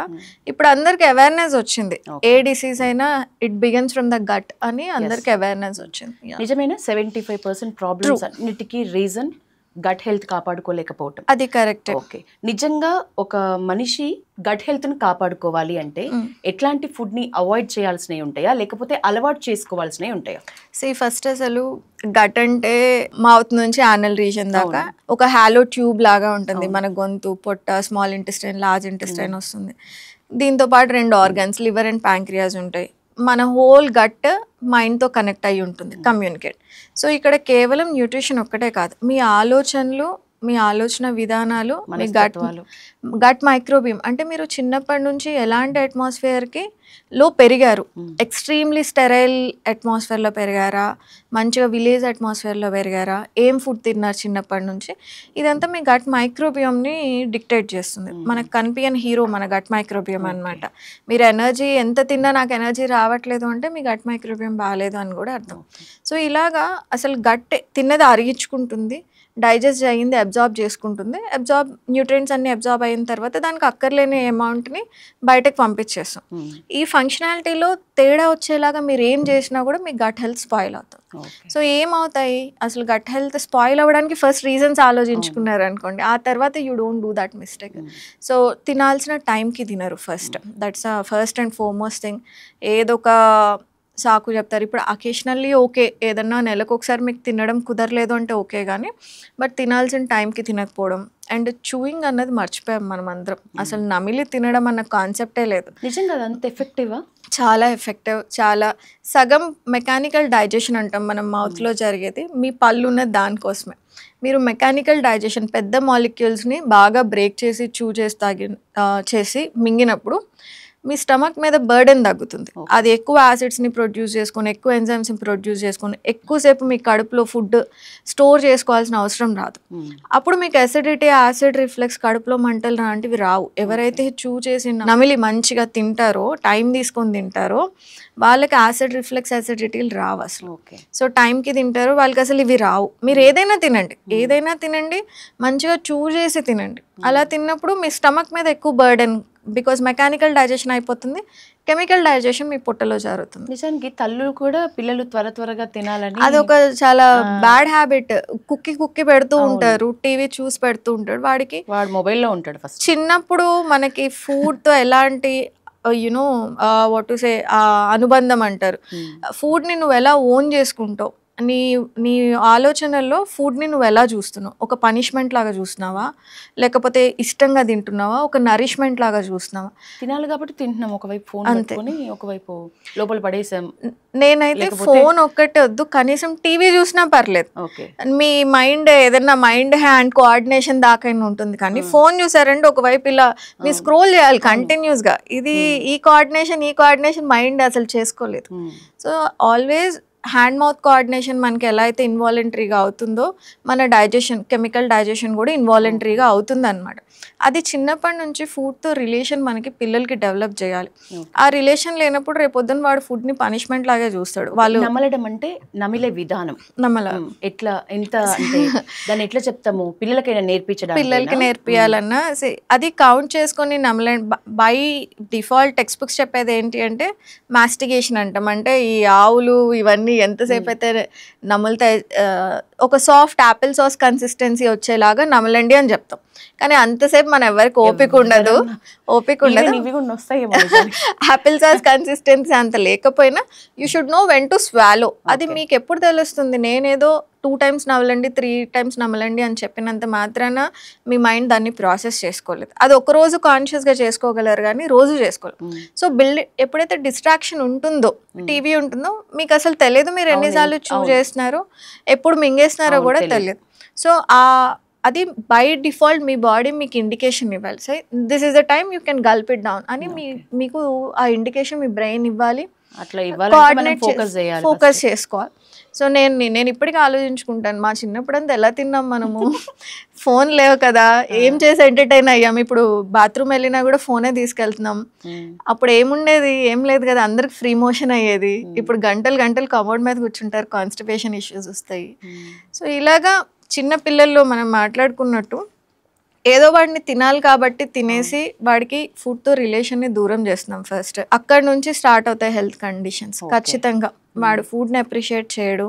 ఇప్పుడు అందరికి అవేర్నెస్ వచ్చింది, ఏ డిసీజ్ అయినా it begins from the gut అని అందరికి అవేర్నెస్ వచ్చింది. నిజమైన 75% ప్రాబ్లమ్స్ అన్నిటికీ రీజన్ గట్ హెల్త్ కాపాడుకోలేకపోవటం. అది కరెక్ట్. ఓకే, నిజంగా ఒక మనిషి గట్ హెల్త్ ని కాపాడుకోవాలి అంటే ఎట్లాంటి ఫుడ్ ని అవాయిడ్ చేయాల్సినవి ఉంటాయా, లేకపోతే అలవాటు చేసుకోవాల్సినవి ఉంటాయా? ఫస్ట్ అసలు గట్ అంటే మౌత్ నుంచి యానల్ రీజన్ దాకా ఒక హాలో ట్యూబ్ లాగా ఉంటుంది. మన గొంతు, పొట్ట, స్మాల్ ఇంటెస్టైన్, లార్జ్ ఇంటెస్టైన్ వస్తుంది. దీంతో పాటు 2 organs, లివర్ అండ్ ప్యాంక్రియాస్ ఉంటాయి. మన హోల్ గట్ మైండ్తో కనెక్ట్ అయ్యి ఉంటుంది, కమ్యూనికేట్. సో ఇక్కడ కేవలం న్యూట్రిషన్ ఒక్కటే కాదు, మీ ఆలోచనలు, మీ ఆలోచన విధానాలు, మీ గట్ మైక్రోబియం అంటే మీరు చిన్నప్పటి నుంచి ఎలాంటి అట్మాస్ఫియర్కి లో పెరిగారు, ఎక్స్ట్రీమ్లీ స్టెరైల్ అట్మాస్ఫియర్లో పెరిగారా, మంచిగా విలేజ్ అట్మాస్ఫియర్లో పెరిగారా, ఏం ఫుడ్ తిన్నారు చిన్నప్పటి నుంచి, ఇదంతా మీ గట్ మైక్రోబియంని డిక్టేట్ చేస్తుంది. మనకు కనిపించని హీరో మన గట్ మైక్రోబియం అనమాట. మీరు ఎనర్జీ ఎంత తిన్నా నాకు ఎనర్జీ రావట్లేదు అంటే మీ గట్ మైక్రోబియం బాగాలేదు అని కూడా అర్థం. సో ఇలాగా అసలు గట్ తిన్నది అరిగించుకుంటుంది, డైజెస్ట్ అయ్యింది అబ్జార్బ్ చేసుకుంటుంది, న్యూట్రియంట్స్ అన్ని అబ్జార్బ్ అయిన తర్వాత దానికి అక్కర్లేని అమౌంట్ని బయటకు పంపించేస్తాం. ఈ ఫంక్షనాలిటీలో తేడా వచ్చేలాగా మీరు ఏం చేసినా కూడా మీ గట్ హెల్త్ స్పాయిల్ అవుతుంది. సో ఏమవుతాయి, అసలు గట్ హెల్త్ స్పాయిల్ అవ్వడానికి ఫస్ట్ రీజన్స్ ఆలోచించుకున్నారు అనుకోండి, ఆ తర్వాత you don't do that mistake. So తినాల్సిన టైంకి తినరు first, that's first and foremost thing. ఏదో ఒక సాకు చెప్తారు. ఇప్పుడు అకేషనల్లీ ఓకే, ఏదన్నా నెలకు ఒకసారి మీకు తినడం కుదరలేదు అంటే ఓకే, కానీ బట్ తినాల్సిన టైంకి తినకపోవడం. అండ్ చూయింగ్ అన్నది మర్చిపోయాం మనం అందరం, అసలు నమిలి తినడం అన్న కాన్సెప్టే లేదు. నిజంగా అంత ఎఫెక్టివా? చాలా ఎఫెక్టివ్. చాలా సగం మెకానికల్ డైజెషన్ అంటాం మనం మౌత్లో జరిగేది, మీ పళ్ళు ఉన్నది దానికోసమే. మీరు మెకానికల్ డైజెషన్ పెద్ద మాలిక్యూల్స్ని బాగా బ్రేక్ చేసి చేసి మింగినప్పుడు మీ స్టమక్ మీద బర్డెన్ తగ్గుతుంది. అది ఎక్కువ యాసిడ్స్ని ప్రొడ్యూస్ చేసుకొని, ఎక్కువ ఎంజైమ్స్ని ప్రొడ్యూస్ చేసుకొని, ఎక్కువసేపు మీ కడుపులో ఫుడ్ స్టోర్ చేసుకోవాల్సిన అవసరం రాదు. అప్పుడు మీకు అసిడిటీ, యాసిడ్ రిఫ్లెక్స్, కడుపులో మంటలు లాంటివి రావు. ఎవరైతే చేసి నమిలి మంచిగా తింటారో, టైం తీసుకొని తింటారో, వాళ్ళకి యాసిడ్ రిఫ్లెక్స్, అసిడిటీలు రావు అసలు. సో టైంకి తింటారు, వాళ్ళకి అసలు ఇవి రావు. మీరు ఏదైనా తినండి, మంచిగా చేసి తినండి. అలా తిన్నప్పుడు మీ స్టమక్ మీద ఎక్కువ బర్డెన్, బికాజ్ మెకానికల్ డైజెషన్ అయిపోతుంది, కెమికల్ డైజెషన్ మీ పొట్టలో జరుగుతుంది. నిజానికి తల్లులు కూడా పిల్లలు త్వరగా తినాలని, అదొక చాలా బ్యాడ్ హ్యాబిట్. కుక్కి పెడుతూ ఉంటారు, టీవీ చూసి పెడుతూ ఉంటాడు, వాడు మొబైల్లో ఉంటాడు. ఫస్ట్ చిన్నప్పుడు మనకి ఫుడ్తో ఎలాంటి వాట్ టు సే అనుబంధం అంటారు. ఫుడ్ని నువ్వు ఎలా ఓన్ చేసుకుంటావు, నీ ఆలోచనల్లో ఫుడ్ని నువ్వు ఎలా చూస్తున్నావు, ఒక పనిష్మెంట్ లాగా చూస్తున్నావా, లేకపోతే ఇష్టంగా తింటున్నావా, ఒక నరిష్మెంట్ లాగా చూస్తున్నావా? తినాలి కాబట్టి తింటున్నాం, ఒకవైపు ఫోన్ పట్టుకొని ఒకవైపు లోపల పడేసాం. నేనైతే ఫోన్ ఒక్కటే వద్దు, కనీసం టీవీ చూసినా పర్లేదు. మీ మైండ్ ఏదైనా మైండ్ హ్యాండ్ కోఆర్డినేషన్ దాకా ఉంటుంది, కానీ ఫోన్ చూసారంటే ఒకవైపు ఇలా మీరు స్క్రోల్ చేయాలి కంటిన్యూస్ గా. ఇది ఈ కోఆర్డినేషన్ మైండ్ అసలు చేసుకోలేదు. So always hand mouth coordination మనకి ఎలా అయితే ఇన్వాలంటరీగా అవుతుందో, మన డైజెషన్, కెమికల్ డైజెషన్ కూడా ఇన్వాలంటరీగా అవుతుంది అనమాట. అది చిన్నప్పటి నుంచి ఫుడ్తో రిలేషన్ మనకి పిల్లలకి డెవలప్ చేయాలి. ఆ రిలేషన్ లేనప్పుడు రేపొద్దున వాడు ఫుడ్ని పనిష్మెంట్ లాగే చూస్తాడు. వాళ్ళు నమలడం అంటే నమిలే విధానం, ఎట్లా ఎంత అంటే దాన్ని ఎట్లా చెప్తాము పిల్లలకైనా పిల్లలకి నేర్పియాలన్నా అది కౌంట్ చేసుకొని నమలండి. బై డిఫాల్ట్ టెక్స్ట్ బుక్స్ చెప్పేది ఏంటి అంటే మాస్టిగేషన్ అంటాం. అంటే ఈ ఆవులు ఇవన్నీ ఎంతసేపు అయితే నములుతాయి, ఒక సాఫ్ట్ యాపిల్ సాస్ కన్సిస్టెన్సీ వచ్చేలాగా నమలండి అని చెప్తాం. కానీ అంతసేపు మన ఎవరికి ఓపిక ఉండదు. యాపిల్ సాస్ కన్సిస్టెన్సీ అంత లేకపోయినా you should know when to swallow. అది మీకు ఎప్పుడు తెలుస్తుంది? నేనేదో 2 times నమలండి 3 times నమలండి అని చెప్పినంత మాత్రాన మీ మైండ్ దాన్ని ప్రాసెస్ చేసుకోలేదు. అది ఒక రోజు కాన్షియస్గా చేసుకోగలరు కానీ రోజు చేసుకోలేదు. సో ఎప్పుడైతే డిస్ట్రాక్షన్ ఉంటుందో, టీవీ ఉంటుందో, మీకు అసలు తెలియదు మీరు ఎన్నిసార్లు చూస్ చేస్తున్నారో, ఎప్పుడు మింగేస్తున్నారో కూడా తెలియదు. సో అది బై డిఫాల్ట్ మీ బాడీ మీకు ఇండికేషన్ ఇవ్వాలి. So this is the time you can Gulf it down అని మీకు ఆ ఇండికేషన్ మీ బ్రెయిన్ ఇవ్వాలి. ఫోకస్ చేసుకోవాలి. సో నేను ఇప్పటికీ ఆలోచించుకుంటాను, మా చిన్నప్పుడు అంతా ఎలా తిన్నాం మనము, ఫోన్ లేవు కదా, ఏం చేసి ఎంటర్టైన్ అయ్యాం. ఇప్పుడు బాత్రూమ్ వెళ్ళినా కూడా ఫోనే తీసుకెళ్తున్నాం. అప్పుడు ఏముండేది, ఏం లేదు కదా, అందరికి ఫ్రీ మోషన్ అయ్యేది. ఇప్పుడు గంటలు గంటలు కబోర్డ్ మీద కూర్చుంటారు, కాన్స్టిపేషన్ ఇష్యూస్ వస్తాయి. సో ఇలాగా చిన్న పిల్లల్లో మనం మాట్లాడుకున్నట్టు ఏదో వాడిని తినాలి కాబట్టి తినేసి వాడికి ఫుడ్తో రిలేషన్ని దూరం చేస్తున్నాం. ఫస్ట్ అక్కడ నుంచి స్టార్ట్ అవుతాయి హెల్త్ కండిషన్స్. ఖచ్చితంగా వాడు ఫుడ్ని అప్రిషియేట్ చేయడు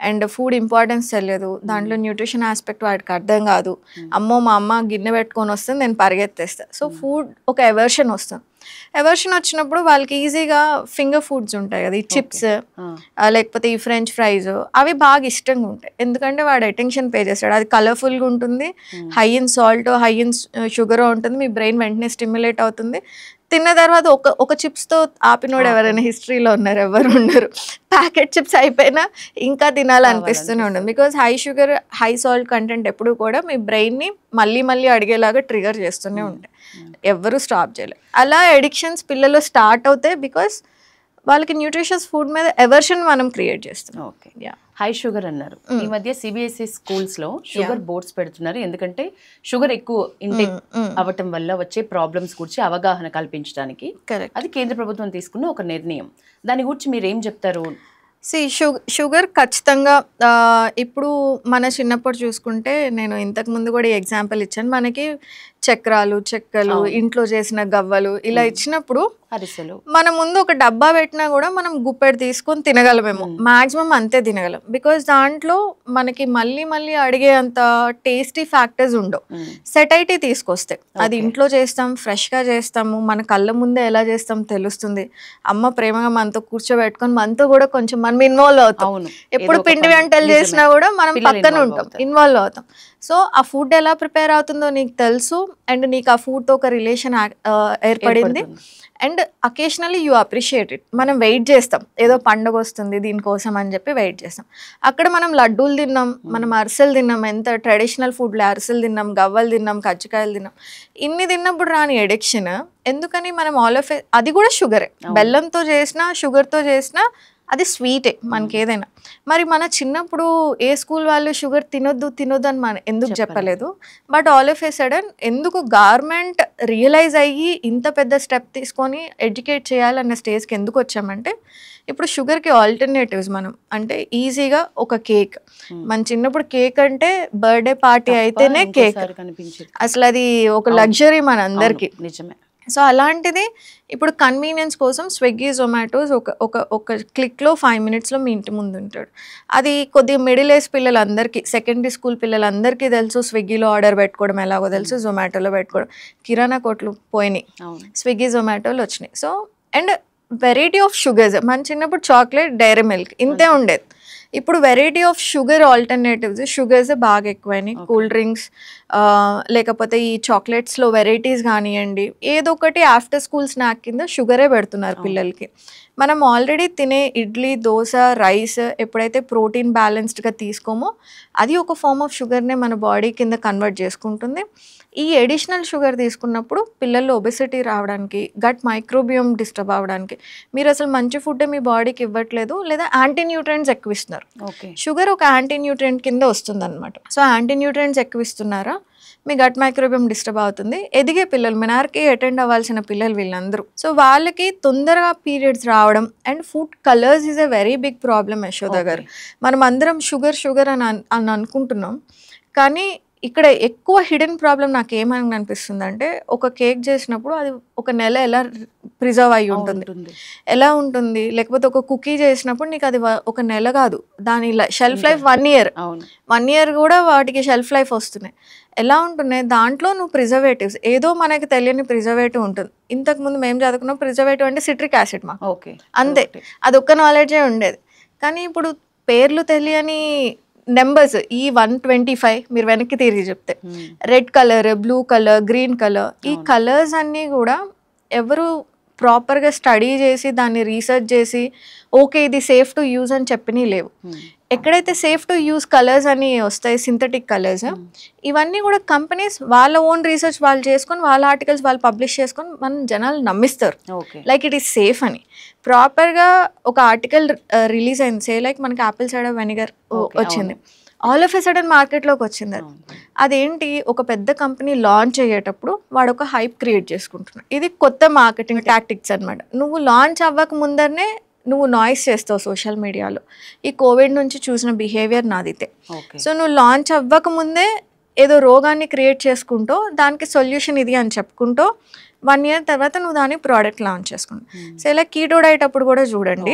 అండ్ ఫుడ్ ఇంపార్టెన్స్ తెలియదు, దాంట్లో న్యూట్రిషన్ ఆస్పెక్ట్ వాడికి అర్థం కాదు. అమ్మో మా అమ్మ గిన్నె పెట్టుకొని వస్తుంది నేను పరిగెత్తేస్తాను. సో ఫుడ్ ఒక ఎవర్షన్ వస్తుంది. ఎవర్షన్ వచ్చినప్పుడు వాళ్ళకి ఈజీగా ఫింగర్ ఫుడ్స్ ఉంటాయి కదా, ఈ చిప్స్ లేకపోతే ఈ ఫ్రెంచ్ ఫ్రైస్, అవి బాగా ఇష్టంగా ఉంటాయి. ఎందుకంటే వాడు అటెన్షన్ పే చేస్తాడు. అది కలర్ఫుల్గా ఉంటుంది, high in salt high in sugar ఉంటుంది, మీ బ్రెయిన్ వెంటనే స్టిమ్యులేట్ అవుతుంది. తిన్న తర్వాత ఒక చిప్స్తో ఆపినోడు ఎవరైనా హిస్టరీలో ఉన్నారు? ఎవరు ఉండరు. ప్యాకెట్ చిప్స్ అయిపోయినా ఇంకా తినాలనిపిస్తూనే ఉండదు. Because high sugar high salt content ఎప్పుడు కూడా మీ బ్రెయిన్ని మళ్ళీ మళ్ళీ అడిగేలాగా ట్రిగర్ చేస్తూనే ఉంటాయి. ఎవరు స్టాప్ చేయలేరు. అలా ఎడిక్షన్స్ పిల్లలు స్టార్ట్ అవుతాయి బికాస్ వాళ్ళకి న్యూట్రిషియస్ ఫుడ్ మీద ఎవర్షన్ మనం క్రియేట్ చేస్తున్నాం. ఓకే, హై షుగర్ అన్నారు. ఈ మధ్య సిబిఎస్ఈ స్కూల్స్ లో షుగర్ బోర్డ్స్ పెడుతున్నారు. ఎందుకంటే షుగర్ ఎక్కువ ఇంటేక్ అవ్వటం వల్ల వచ్చే ప్రాబ్లమ్స్ గురించి అవగాహన కల్పించడానికి. అది కేంద్ర ప్రభుత్వం తీసుకున్న ఒక నిర్ణయం. దాని గురించి మీరు ఏం చెప్తారు? షుగర్ ఖచ్చితంగా ఇప్పుడు మన చిన్నప్పుడు చూసుకుంటే, నేను ఇంతకు ముందు కూడా ఈ ఎగ్జాంపుల్ ఇచ్చాను, మనకి చక్రాలు చెక్కలు ఇంట్లో చేసిన గవ్వలు ఇలా ఇచ్చినప్పుడు అరిసెలు మన ముందు ఒక డబ్బా పెట్టినా కూడా మనం గుప్పెడు తీసుకొని తినగలమేమో, మాక్సిమం అంతే తినగలం. బికాస్ దాంట్లో మనకి మళ్ళీ మళ్ళీ అడిగే అంత టేస్టీ ఫ్యాక్టర్స్ ఉండవు. సెటైటీ తీసుకొస్తే అది ఇంట్లో చేస్తాం, ఫ్రెష్గా చేస్తాము, మన కళ్ళ ముందే ఎలా చేస్తాం తెలుస్తుంది. అమ్మ ప్రేమగా మనతో కూర్చోబెట్టుకొని మనతో కూడా కొంచెం మనం ఇన్వాల్వ్ అవుతాం. ఎప్పుడు పిండి వంటలు చేసినా కూడా మనం పక్కన ఉంటాం, ఇన్వాల్వ్ అవుతాం. సో ఆ ఫుడ్ ఎలా ప్రిపేర్ అవుతుందో నీకు తెలుసు అండ్ నీకు ఆ ఫుడ్తో ఒక రిలేషన్ ఏర్పడింది. And occasionally you appreciate it. మనం వెయిట్ చేస్తాం, ఏదో పండుగ వస్తుంది దీనికోసం అని చెప్పి వెయిట్ చేస్తాం. అక్కడ మనం లడ్డూలు తిన్నాం, మనం అరిసెలు తిన్నాం, ఎంత ట్రెడిషనల్ ఫుడ్లో అరిసెలు తిన్నాం, గవ్వలు తిన్నాం, కజ్జికాయలు తిన్నాం. ఇన్ని తిన్నప్పుడు రాని ఎడిక్షన్ ఎందుకని? మనం ఆల్ ఆఫ్ అది కూడా షుగరే, బెల్లంతో చేసినా షుగర్తో చేసినా అది స్వీటే మనకి ఏదైనా. మరి మన చిన్నప్పుడు ఏ స్కూల్ వాళ్ళు షుగర్ తినొద్దు అని మనం ఎందుకు చెప్పలేదు? But all of A sudden ఎందుకు గవర్నమెంట్ రియలైజ్ అయ్యి ఇంత పెద్ద స్టెప్ తీసుకొని ఎడ్యుకేట్ చేయాలన్న స్టేజ్కి ఎందుకు వచ్చామంటే, ఇప్పుడు షుగర్కి ఆల్టర్నేటివ్స్ మనం అంటే ఈజీగా ఒక కేక్. మన చిన్నప్పుడు కేక్ అంటే బర్త్డే పార్టీ అయితేనే కేక్, అసలు అది ఒక లగ్జరీ మన అందరికీ. నిజమే. సో అలాంటిది ఇప్పుడు కన్వీనియన్స్ కోసం స్విగ్గీ జొమాటోస్ ఒక క్లిక్లో 5 minutesలో మీ ఇంటి ముందు ఉంటాడు. అది కొద్దిగా మిడిల్ ఏజ్ పిల్లలందరికీ, సెకండరీ స్కూల్ పిల్లలందరికీ తెలుసు. స్విగ్గీలో ఆర్డర్ పెట్టుకోవడం ఎలాగో తెలుసు, జొమాటోలో పెట్టుకోవడం. కిరాణా కొట్లు పోయినాయి, స్విగ్గీ జొమాటోలు వచ్చినాయి. So and variety of sugars. మన చిన్నప్పుడు చాక్లెట్, డైరీ మిల్క్ ఇంతే ఉండేది. ఇప్పుడు variety of sugar alternatives, sugars బాగా ఎక్కువైనాయి. కూల్ డ్రింక్స్ లేకపోతే ఈ చాక్లెట్స్లో వెరైటీస్ కానివ్వండి, ఏదో ఒకటి ఆఫ్టర్ స్కూల్ స్నాక్ కింద షుగరే పెడుతున్నారు పిల్లలకి. మనం ఆల్రెడీ తినే ఇడ్లీ, దోశ, రైస్ ఎప్పుడైతే ప్రోటీన్ బ్యాలెన్స్డ్గా తీసుకోమో అది ఒక ఫార్మ్ ఆఫ్ షుగర్నే మన బాడీ కింద కన్వర్ట్ చేసుకుంటుంది. ఈ ఎడిషనల్ షుగర్ తీసుకున్నప్పుడు పిల్లల్లో ఒబెసిటీ రావడానికి, గట్ మైక్రోబియోమ్ డిస్టర్బ్ అవ్వడానికి, మీరు అసలు మంచి ఫుడ్ మీ బాడీకి ఇవ్వట్లేదు లేదా యాంటీ న్యూట్రియంట్స్ ఎక్కువ ఇస్తున్నారు. షుగర్ ఒక యాంటీ న్యూట్రియంట్ కింద వస్తుంది అనమాట. సో యాంటీ న్యూట్రియంట్స్ ఎక్కువ ఇస్తున్నారా, మీ గట్ మైక్రోబియోమ్ డిస్టర్బ్ అవుతుంది. ఎదిగే పిల్లలు, మినార్కి అటెండ్ అవ్వాల్సిన పిల్లలు వీళ్ళందరూ. సో వాళ్ళకి తొందరగా పీరియడ్స్ రావడం and food colours is a very big problem. Yashoda garu, మనం అందరం షుగర్ అని అనుకుంటున్నాం, కానీ ఇక్కడ ఎక్కువ హిడెన్ ప్రాబ్లం నాకు ఏమని అనిపిస్తుంది అంటే, ఒక కేక్ చేసినప్పుడు అది ఒక నెల ఎలా ప్రిజర్వ్ అయ్యి ఉంటుంది, ఎలా ఉంటుంది. లేకపోతే ఒక కుకీ చేసినప్పుడు నీకు అది ఒక నెల కాదు, దాని షెల్ఫ్ లైఫ్ 1 year, 1 year కూడా వాటికి షెల్ఫ్ లైఫ్ వస్తున్నాయి. ఎలా ఉంటున్నాయి దాంట్లో నువ్వు ప్రిజర్వేటివ్స్, ఏదో మనకి తెలియని ప్రిజర్వేటివ్ ఉంటుంది. ఇంతకుముందు మేము చదువుకున్న ప్రిజర్వేటివ్ అంటే సిట్రిక్ యాసిడ్ మా, అంతే, అదొక్క నాలెడ్జే ఉండేది. కానీ ఇప్పుడు పేర్లు తెలియని నెంబర్స్, ఈ 125 మీరు వెనక్కి తిరిగి చెప్తే, red colour, blue colour, green colour, ఈ కలర్స్ అన్నీ కూడా ఎవరు ప్రాపర్గా స్టడీ చేసి దాన్ని రీసెర్చ్ చేసి ఓకే ఇది సేఫ్ టు యూజ్ అని చెప్పినవి లేవు. ఎక్కడైతే సేఫ్ టు యూజ్ కలర్స్ అని వస్తాయి, సింథటిక్ కలర్స్, ఇవన్నీ కూడా కంపెనీస్ వాళ్ళ ఓన్ రీసెర్చ్ వాళ్ళు చేసుకొని వాళ్ళ ఆర్టికల్స్ వాళ్ళు పబ్లిష్ చేసుకొని మన జనాలు నమ్మిస్తారు లైక్ ఇట్ ఈస్ సేఫ్ అని. ప్రాపర్గా ఒక ఆర్టికల్ రిలీజ్ అయింది, సే లైక్ మనకి యాపిల్ సైడర్ వెనిగర్ వచ్చింది, ఆల్ ఆఫ్ ఎ సడన్ మార్కెట్లోకి వచ్చింది. అదేంటి, ఒక పెద్ద కంపెనీ లాంచ్ అయ్యేటప్పుడు వాడు ఒక హైప్ క్రియేట్ చేసుకుంటున్నాడు. ఇది కొత్త మార్కెటింగ్ టాక్టిక్స్ అనమాట. నువ్వు లాంచ్ అవ్వక ముందరనే నువ్వు నాయిస్ చేస్తావు సోషల్ మీడియాలో. ఈ కోవిడ్ నుంచి చూసిన బిహేవియర్ నాదితే. సో నువ్వు లాంచ్ అవ్వక ముందే ఏదో రోగాన్ని క్రియేట్ చేసుకుంటూ దానికి సొల్యూషన్ ఇది అని చెప్పుకుంటూ 1 year తర్వాత నువ్వు దాని ప్రోడక్ట్ లాంచ్ చేసుకుంటావు. సో ఇలా కీటో డైట్ అప్పుడు కూడా చూడండి,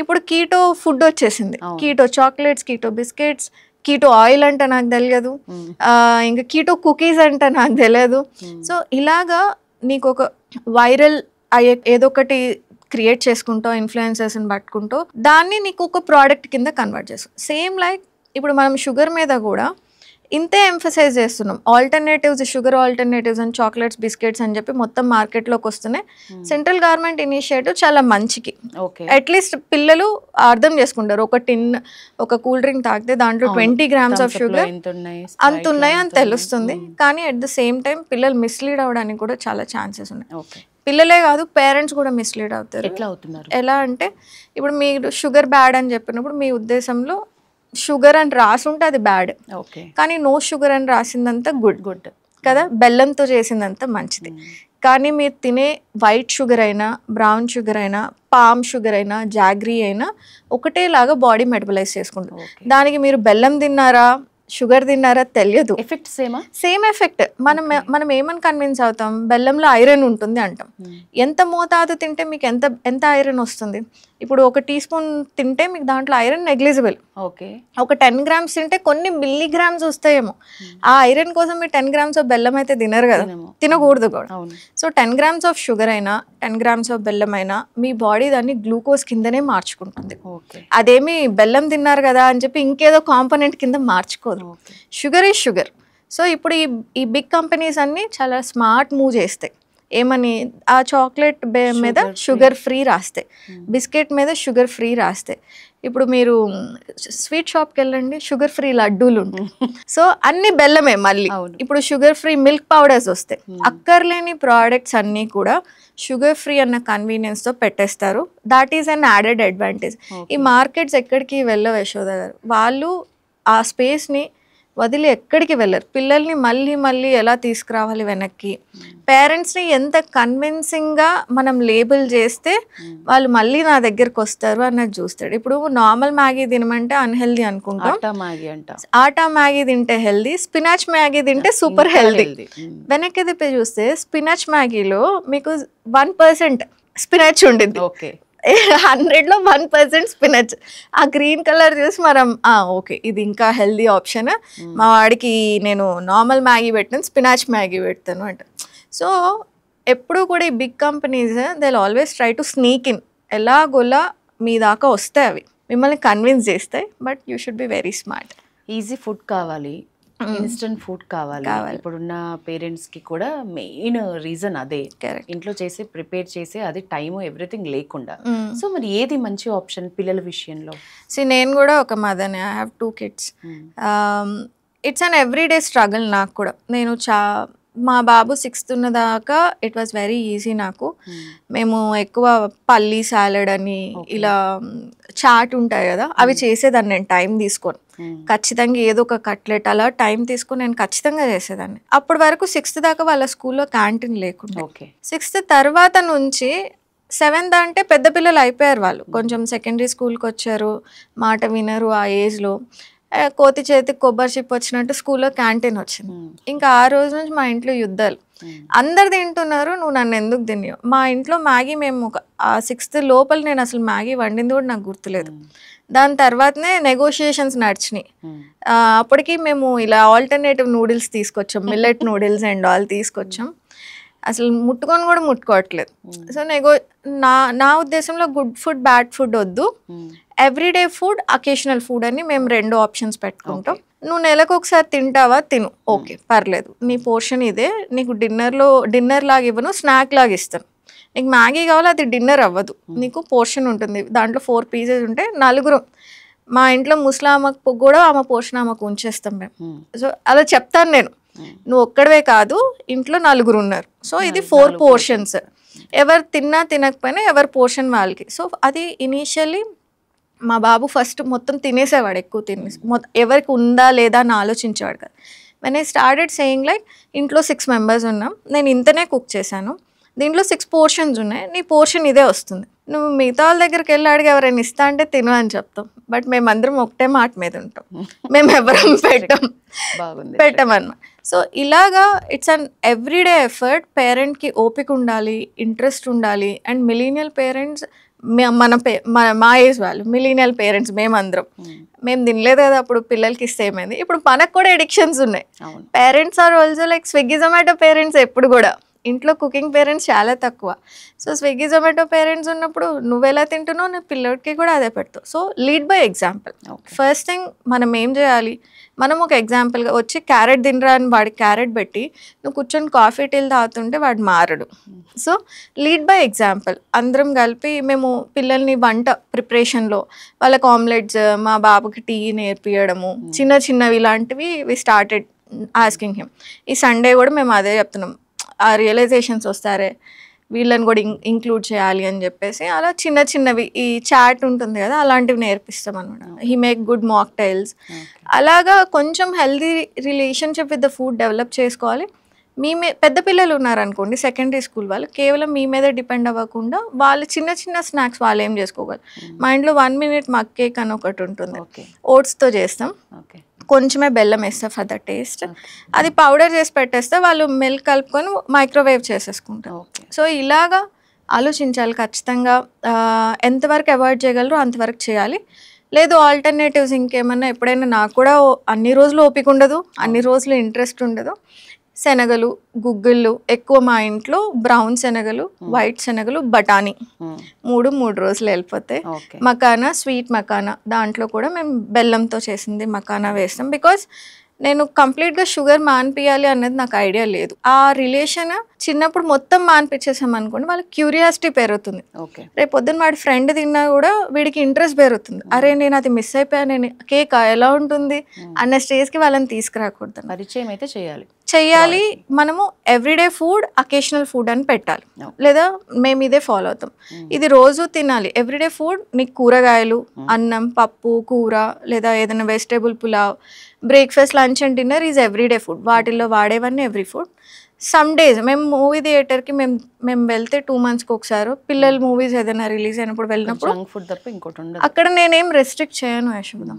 ఇప్పుడు కీటో ఫుడ్ వచ్చేసింది, keto chocolates, keto biscuits, keto oil అంటే నాకు తెలియదు, ఇంకా కీటో కుకీస్ అంటే నాకు తెలియదు. సో ఇలాగా నీకు ఒక వైరల్ అయ్యే ఏదో ఒకటి క్రియేట్ చేసుకుంటూ ఇన్ఫ్లుయెన్సర్స్ని పట్టుకుంటూ దాన్ని నీకు ఒక ప్రోడక్ట్ కింద కన్వర్ట్ చేస్తాం. సేమ్ లైక్ ఇప్పుడు మనం షుగర్ మీద కూడా ఇంతే ఎంఫసైజ్ చేస్తున్నాం, ఆల్టర్నేటివ్స్, షుగర్ ఆల్టర్నేటివ్స్ అని, చాక్లెట్స్, బిస్కెట్స్ అని చెప్పి మొత్తం మార్కెట్లోకి వస్తున్నాయి. సెంట్రల్ గవర్నమెంట్ ఇనిషియేటివ్ చాలా మంచికి, అట్లీస్ట్ పిల్లలు అర్థం చేసుకుంటారు. ఒక టిన్ ఒక కూల్ డ్రింక్ తాగితే దాంట్లో 20 grams ఆఫ్ షుగర్ అంత ఉన్నాయి అని తెలుస్తుంది. కానీ అట్ ద సేమ్ టైం పిల్లలు మిస్లీడ్ అవ్వడానికి కూడా చాలా ఛాన్సెస్ ఉన్నాయి. పిల్లలే కాదు, పేరెంట్స్ కూడా మిస్లీడ్ అవుతారు. ఎలా అంటే ఇప్పుడు మీరు షుగర్ బ్యాడ్ అని చెప్పినప్పుడు మీ ఉద్దేశంలో షుగర్ అని రాసుంటే అది బ్యాడ్, కానీ నో షుగర్ అని రాసిందంతా గుడ్ కదా, బెల్లంతో చేసిందంతా మంచిది. కానీ మీరు తినే వైట్ షుగర్ అయినా, బ్రౌన్ షుగర్ అయినా, పామ్ షుగర్ అయినా, జాగ్రీ అయినా ఒకటేలాగా బాడీ మెటబలైజ్ చేసుకుంటుంది. దానికి మీరు బెల్లం తిన్నారా, షుగర్ తిన్నారా తెలియదు, ఎఫెక్ట్ సేమ్ ఎఫెక్ట్. మనం ఏమని కన్విన్స్ అవుతాం, బెల్లంలో ఐరన్ ఉంటుంది అంటాం. ఎంత మోతాదు తింటే మీకు ఎంత ఐరన్ వస్తుంది? ఇప్పుడు ఒక టీ స్పూన్ తింటే మీకు దాంట్లో ఐరన్ నెగ్లిజిబుల్. ఒక 10 grams తింటే కొన్ని మిల్లీగ్రామ్స్ వస్తాయేమో. ఆ ఐరన్ కోసం మీరు 10 grams ఆఫ్ బెల్లం అయితే తినరు కదా, తినకూడదు కూడా. సో 10 grams ఆఫ్ షుగర్ అయినా 10 grams ఆఫ్ బెల్లం అయినా మీ బాడీ దాన్ని గ్లూకోజ్ కిందనే మార్చుకుంటుంది. అదేమి బెల్లం తిన్నారు కదా అని చెప్పి ఇంకేదో కాంపోనెంట్ కింద మార్చుకోదు. Sugar is sugar. సో ఇప్పుడు ఈ బిగ్ కంపెనీస్ అన్ని చాలా స్మార్ట్ మూవ్ చేస్తాయి. ఏమని, ఆ చాక్లెట్ మీద షుగర్ ఫ్రీ రాస్తే, బిస్కెట్ మీద షుగర్ ఫ్రీ రాస్తే, ఇప్పుడు మీరు స్వీట్ షాప్కి వెళ్ళండి, షుగర్ ఫ్రీ లడ్డూలు ఉంటాయి. సో అన్ని బెల్లమే. మళ్ళీ ఇప్పుడు షుగర్ ఫ్రీ మిల్క్ పౌడర్స్ వస్తాయి. అక్కర్లేని ప్రోడక్ట్స్ అన్నీ కూడా షుగర్ ఫ్రీ అన్న కన్వీనియన్స్తో పెట్టేస్తారు. That is an added advantage. ఈ మార్కెట్స్ ఎక్కడికి వెళ్ళవు యశోద గారు, వాళ్ళు ఆ స్పేస్ని వదిలి ఎక్కడికి వెళ్ళరు. పిల్లల్ని మళ్ళీ ఎలా తీసుకురావాలి వెనక్కి, పేరెంట్స్ని ఎంత కన్విన్సింగ్గా మనం లేబుల్ చేస్తే వాళ్ళు మళ్ళీ నా దగ్గరకు వస్తారు అన్నది చూస్తాడు. ఇప్పుడు నార్మల్ మ్యాగీ తినమంటే అన్హెల్దీ అనుకుంటాం, ఆటా మ్యాగీ తింటే హెల్దీ, స్పినాచ్ మ్యాగీ తింటే సూపర్ హెల్దీ. వెనక్కి తిప్పి చూస్తే స్పినాచ్ మ్యాగీలో మీకు 1% స్పినాచ్ ఉండింది, 100లో 1% స్పినచ్. ఆ గ్రీన్ కలర్ చూసి మనం ఓకే ఇది ఇంకా హెల్దీ ఆప్షన్, మా వాడికి నేను నార్మల్ మ్యాగీ పెట్టాను, స్పినాచ్ మ్యాగీ పెడతాను అంట. సో ఎప్పుడు కూడా ఈ big companies they always try to sneak in, ఎలాగోలా మీ దాకా వస్తాయి, అవి మిమ్మల్ని కన్విన్స్ చేస్తాయి. But you should be very smart. Easy food కావాలి, ఇన్స్టెంట్ ఫుడ్ కావాలి. ఇప్పుడున్న పేరెంట్స్కి కూడా మెయిన్ రీజన్ అదే, ఇంట్లో చేసి ప్రిపేర్ చేసి అది టైము ఎవ్రీథింగ్ లేకుండా. సో మరి ఏది మంచి ఆప్షన్ పిల్లల విషయంలో? నేను కూడా ఒక మదర్ని, I have 2 kids. It's an everyday struggle నాకు కూడా. నేను మా బాబు 6th ఉన్నదాకా ఇట్ వాజ్ వెరీ ఈజీ నాకు. మేము ఎక్కువ పల్లీ సాలడ్ అని ఇలా చాట్ ఉంటాయి కదా, అవి చేసేదాన్ని నేను టైం తీసుకొని. ఖచ్చితంగా ఏదో ఒక కట్లెట్ అలా టైం తీసుకొని నేను ఖచ్చితంగా చేసేదాన్ని. అప్పటి వరకు 6th దాకా వాళ్ళ స్కూల్లో క్యాంటీన్ లేకుండా. 6th తర్వాత నుంచి 7th అంటే పెద్ద పిల్లలు అయిపోయారు వాళ్ళు, కొంచెం సెకండరీ స్కూల్కి వచ్చారు, మాట వినరు ఆ ఏజ్లో. కోతి చేతికి కొబ్బరి చిప్ వచ్చినట్టు స్కూల్లో క్యాంటీన్ వచ్చింది. ఇంకా ఆ రోజు నుంచి మా ఇంట్లో యుద్ధాలు. అందరు తింటున్నారు, నువ్వు నన్ను ఎందుకు తిన్నావు. మా ఇంట్లో మ్యాగీ మేము ఒక 6th లోపల నేను అసలు మ్యాగీ వండింది కూడా నాకు గుర్తులేదు. దాని తర్వాతనే నెగోషియేషన్స్ నడిచినాయి. అప్పటికి మేము ఇలా ఆల్టర్నేటివ్ నూడిల్స్ తీసుకొచ్చాం, మిల్లెట్ నూడిల్స్ అండ్ ఆల్ తీసుకొచ్చాం. అసలు ముట్టుకొని కూడా ముట్టుకోవట్లేదు. సో నా ఉద్దేశంలో గుడ్ ఫుడ్ బ్యాడ్ ఫుడ్ వద్దు, ఎవ్రీడే ఫుడ్ అకేషనల్ ఫుడ్ అని మేము 2 ఆప్షన్స్ పెట్టుకుంటాం. నువ్వు నెలకు ఒకసారి తింటావా, తిను, ఓకే పర్లేదు, నీ పోర్షన్ ఇదే, నీకు డిన్నర్ లాగా ఇవ్వను, స్నాక్ లాగా ఇస్తాను. నీకు మ్యాగీ కావాలి, అది డిన్నర్ అవ్వదు, నీకు పోర్షన్ ఉంటుంది, దాంట్లో 4 పీసెస్ ఉంటాయి, 4. మా ఇంట్లో ముసలామకు కూడా ఆమె పోర్షన్ ఆమెకు ఉంచేస్తాం మేము. సో అలా చెప్తాను నేను, నువ్వు ఒక్కడవే కాదు, ఇంట్లో 4 ఉన్నారు, సో ఇది 4 పోర్షన్స్, ఎవరు తిన్నా తినకపోయినా ఎవరి పోర్షన్ వాళ్ళకి. సో అది ఇనీషియల్లీ మా బాబు ఫస్ట్ మొత్తం తినేసేవాడు, ఎక్కువ తినేసి ఎవరికి ఉందా లేదా అని ఆలోచించేవాడు కదా. When I started saying like ఇంట్లో 6 మెంబర్స్ ఉన్నాం, నేను ఇంతనే కుక్ చేశాను, దీంట్లో 6 పోర్షన్స్ ఉన్నాయి, నీ పోర్షన్ ఇదే వస్తుంది. నువ్వు మిగతా వాళ్ళ దగ్గరికి వెళ్ళి అడిగి ఎవరైనా ఇస్తా అంటే తిను అని చెప్తాం. బట్ మేమందరం ఒకటే మాట మీద ఉంటాం, మేము ఎవరం పెట్టమన్నమాట. సో ఇలాగా ఇట్స్ అన్ ఎవ్రీడే ఎఫర్ట్. పేరెంట్కి ఓపిక ఉండాలి, ఇంట్రెస్ట్ ఉండాలి. అండ్ మిలీనియల్ పేరెంట్స్, మా ఏజ్ వాళ్ళు మిలీనియల్ పేరెంట్స్, మేమందరం మేము తినలేదు కదా అప్పుడు, పిల్లలకి ఇస్తే ఏమైంది. ఇప్పుడు మనకు కూడా ఎడిక్షన్స్ ఉన్నాయి. Parents are also like Swiggy Zomato parents. ఎప్పుడు కూడా ఇంట్లో కుకింగ్ పేరెంట్స్ చాలా తక్కువ. సో స్విగ్గీ జొమాటో పేరెంట్స్ ఉన్నప్పుడు నువ్వెలా తింటున్నావు, నీ పిల్లడికి కూడా అదే పెడతావు. So lead by example. First thing మనం ఏం చేయాలి, మనం ఒక ఎగ్జాంపుల్గా వచ్చి క్యారెట్ తినరా అని వాడికి క్యారెట్ పెట్టి నువ్వు కూర్చొని కాఫీ టీలు తాగుతుంటే వాడు మారడు. So lead by example. అందరం కలిపి మేము పిల్లల్ని వంట ప్రిపరేషన్లో వాళ్ళకి ఆమ్లెట్స్, మా బాబుకి టీ నేర్పియడము, చిన్న చిన్నవి ఇలాంటివి వి స్టార్టెడ్ ఆస్కింగ్ హిమ్. ఈ సండే కూడా మేము అదే చెప్తున్నాం, ఆ రియలైజేషన్స్ వస్తారే వీళ్ళని కూడా ఇంక్లూడ్ చేయాలి అని చెప్పేసి అలా చిన్న చిన్నవి, ఈ చాట్ ఉంటుంది కదా అలాంటివి నేర్పిస్తాం అనమాట. He make good mocktails. అలాగా కొంచెం healthy relationship with the food develop చేసుకోవాలి. పెద్ద పిల్లలు ఉన్నారనుకోండి, సెకండరీ స్కూల్ వాళ్ళు, కేవలం మీ మీద డిపెండ్ అవ్వకుండా వాళ్ళు చిన్న చిన్న స్నాక్స్ వాళ్ళు ఏం చేసుకోగలరు. మా ఇంట్లో 1 minute మగ్ కేక్ అని ఒకటి ఉంటుంది, ఓట్స్తో చేస్తాం, కొంచెమే బెల్లం వేస్తా ఫర్ ద టేస్ట్. అది పౌడర్ చేసి పెట్టేస్తే వాళ్ళు మిల్క్ కలుపుకొని మైక్రోవేవ్ చేసేసుకుంటారు. సో ఇలాగా ఆలోచించాలి ఖచ్చితంగా. ఎంతవరకు అవాయిడ్ చేయగలరో అంతవరకు చేయాలి. లేదు ఆల్టర్నేటివ్స్ ఇంకేమన్నా, ఎప్పుడైనా నాకు కూడా అన్ని రోజులు ఓపిక ఉండదు, అన్ని రోజులు ఇంట్రెస్ట్ ఉండదు. శనగలు, గుగ్గిళ్ళు ఎక్కువ మా ఇంట్లో, బ్రౌన్ శనగలు, వైట్ శనగలు, బఠానీ 3 రోజులు వెళ్ళిపోతాయి. మకానా, స్వీట్ మకానా, దాంట్లో కూడా మేము బెల్లంతో చేసింది మకానా వేస్తాం. బికాస్ నేను కంప్లీట్గా షుగర్ మాన్పియాలి అన్నది నాకు ఐడియా లేదు. ఆ రిలేషన్ చిన్నప్పుడు మొత్తం మాన్పించేసాం అనుకోండి, వాళ్ళకి క్యూరియాసిటీ పెరుగుతుంది. రేపు పొద్దున్న వాడి ఫ్రెండ్ తిన్నా కూడా వీడికి ఇంట్రెస్ట్ పెరుగుతుంది. అరే నేను అది మిస్ అయిపోయాను, నేను కేక్ ఎలా ఉంటుంది అన్న స్టేజ్కి వాళ్ళని తీసుకురాకూడదు. పరిచయం అయితే చెయ్యాలి. మనము ఎవ్రీడే ఫుడ్ అకేషనల్ ఫుడ్ అని పెట్టాలి, లేదా మేము ఇదే ఫాలో అవుతాం. ఇది రోజు తినాలి ఎవ్రీడే ఫుడ్. నీకు కూరగాయలు, అన్నం, పప్పు, కూర, లేదా ఏదైనా vegetable pulao, breakfast, lunch and dinner is everyday food. వాటిల్లో వాడేవన్నీ ఎవ్రీ ఫుడ్. సమ్ డేస్ మేము మూవీ థియేటర్కి మేము వెళ్తే 2 monthsకి ఒకసారి, పిల్లలు మూవీస్ ఏదైనా రిలీజ్ అయినప్పుడు వెళ్ళినప్పుడు అక్కడ నేనేం రెస్ట్రిక్ట్ చేయను యశోద.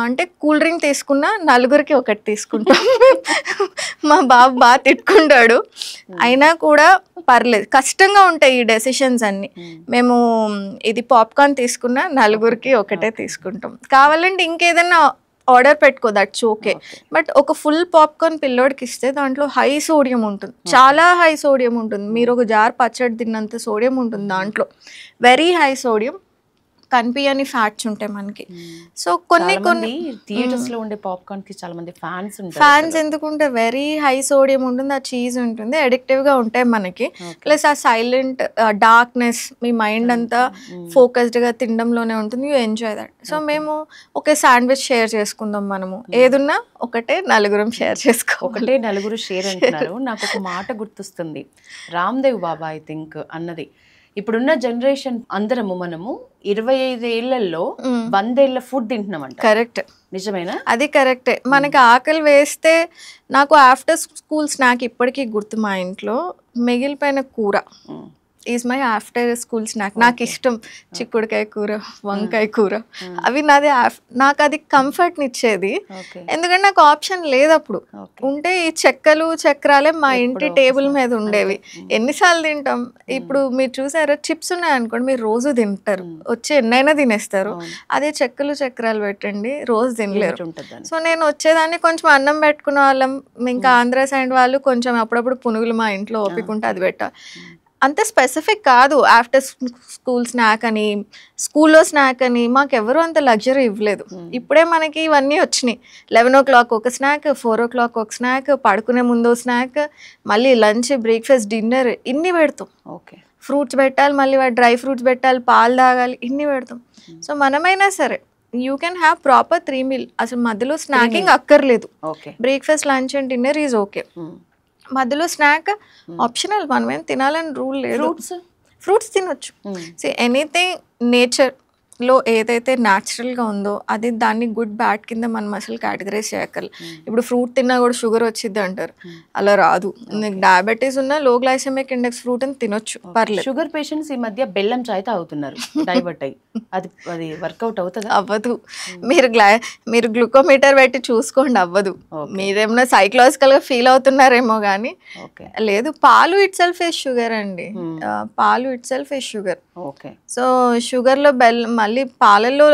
అంటే కూల్ డ్రింక్ తీసుకున్నా 4కి ఒకటి తీసుకుంటాం. మా బాబు బాగా తిట్టుకుంటాడు, అయినా కూడా పర్లేదు. కష్టంగా ఉంటాయి ఈ డెసిషన్స్ అన్ని. మేము ఇది పాప్కార్న్ తీసుకున్నా 4కి ఒకటే తీసుకుంటాం. కావాలంటే ఇంకేదన్నా ఆర్డర్ పెట్టుకో, దట్స్ ఓకే. బట్ ఒక ఫుల్ పాప్కార్న్ పిల్లోడికి ఇస్తే దాంట్లో హై సోడియం ఉంటుంది, చాలా హై సోడియం ఉంటుంది. మీరు ఒక జార్ పచ్చడి తిన్నంత సోడియం ఉంటుంది దాంట్లో, వెరీ హై సోడియం. కనిపించని ఫ్యాట్స్ ఉంటాయి మనకి. సో కొన్ని థియేటర్స్ లో ఉండే పాప్కార్న్ కి చాలా మంది ఫ్యాన్స్ ఎందుకుంటే వెరీ హై సోడియం ఉంటుంది, ఆ చీజ్ ఉంటుంది, అడిక్టివ్ గా ఉంటాయి మనకి. ప్లస్ ఆ సైలెంట్ డార్క్నెస్, మీ మైండ్ అంతా ఫోకస్డ్ గా తినడంలోనే ఉంటుంది. You enjoy that. సో మేము ఒకే శాండ్విచ్ షేర్ చేసుకుందాం, మనము ఏదున్నా ఒకటే 4 షేర్ ఒకటే 4 షేర్ అంటున్నారు. నాకు ఒక మాట గుర్తొస్తుంది, రామ్దేవ్ బాబా ఐ థింక్ అన్నది, ఇప్పుడున్న జనరేషన్ అందరము మనము 25 ఏళ్లలో 100 ఏళ్ల ఫుడ్ తింటున్నామంట. కరెక్ట్, నిజమేనా? అది కరెక్టే. మనకి ఆకలి వేస్తే, నాకు ఆఫ్టర్ స్కూల్ స్నాక్ ఇప్పటికీ గుర్తు, మా ఇంట్లో మిగిలిపోయిన కూర is my after school snack. నాకు ఇష్టం చిక్కుడుకాయ కూర, వంకాయ కూర, అవి నాది నాకు అది కంఫర్ట్ని ఇచ్చేది. ఎందుకంటే నాకు ఆప్షన్ లేదు అప్పుడు. ఉంటే ఈ చెక్కలు చక్రాలే మా ఇంటి టేబుల్ మీద ఉండేవి. ఎన్నిసార్లు తింటాం? ఇప్పుడు మీరు చూసారా, చిప్స్ ఉన్నాయనుకోండి మీరు రోజు తింటారు, వచ్చి ఎన్నైనా తినేస్తారు. అదే చెక్కలు చక్రాలు పెట్టండి రోజు తినలేరు. సో నేను వచ్చేదాన్ని కొంచెం అన్నం పెట్టుకునే వాళ్ళం. ఇంకా ఆంధ్ర సైడ్ వాళ్ళు కొంచెం అప్పుడప్పుడు పునుగులు మా ఇంట్లో ఓపికంటే అది పెట్టాలి. అంత స్పెసిఫిక్ కాదు ఆఫ్టర్ స్కూల్ స్నాక్ అని, స్కూల్లో స్నాక్ అని మాకెవరు అంత లగ్జరీ ఇవ్వలేదు. ఇప్పుడే మనకి ఇవన్నీ వచ్చినాయి. 11 o'clock ఒక స్నాక్, 4 o'clock ఒక స్నాక్, పడుకునే ముందు స్నాక్, మళ్ళీ లంచ్, బ్రేక్ఫాస్ట్, డిన్నర్ ఇన్ని పెడతాం. ఫ్రూట్స్ పెట్టాలి, మళ్ళీ డ్రై ఫ్రూట్స్ పెట్టాలి, పాలు తాగాలి, ఇన్ని పెడతాం. సో మనమైనా సరే you can have proper 3 meal. అసలు మధ్యలో స్నాకింగ్ అక్కర్లేదు. Breakfast, lunch and dinner is okay. మధ్యలో స్నాక్ ఆప్షనల్, మనం ఏం తినాలని రూల్ లేదు. ఫ్రూట్స్ తినొచ్చు. సో ఎనీథింగ్ నేచర్లో ఏదైతే న్యాచురల్గా ఉందో అది దాన్ని గుడ్ బ్యాడ్ కింద మనం అసలు కేటగరైజ్ చేయక్కర్లేదు. ఇప్పుడు ఫ్రూట్ తిన్నా కూడా షుగర్ వచ్చింది అంటారు, అలా రాదు. డయాబెటీస్ ఉన్న లో గ్లైసెమిక్ ఇండెక్స్ ఫ్రూట్ అని తినొచ్చు, పర్లేదు. షుగర్ పేషెంట్స్ ఈ మధ్య బెల్లం చాయ్ తాగుతున్నారు డైవర్ట్ అయ్యి, అది వర్కౌట్ అవుతుంది? అవ్వదు. మీరు గ్లూకోమీటర్ పెట్టి చూసుకోండి, అవ్వదు. మీరేమన్నా సైకలాజికల్గా ఫీల్ అవుతున్నారేమో కానీ లేదు. పాలు ఇట్ సెల్ఫ్ ఇస్ షుగర్ అండి. పాలు itself is sugar. So షుగర్లో బెల్లం, మళ్ళీ పాలల్లో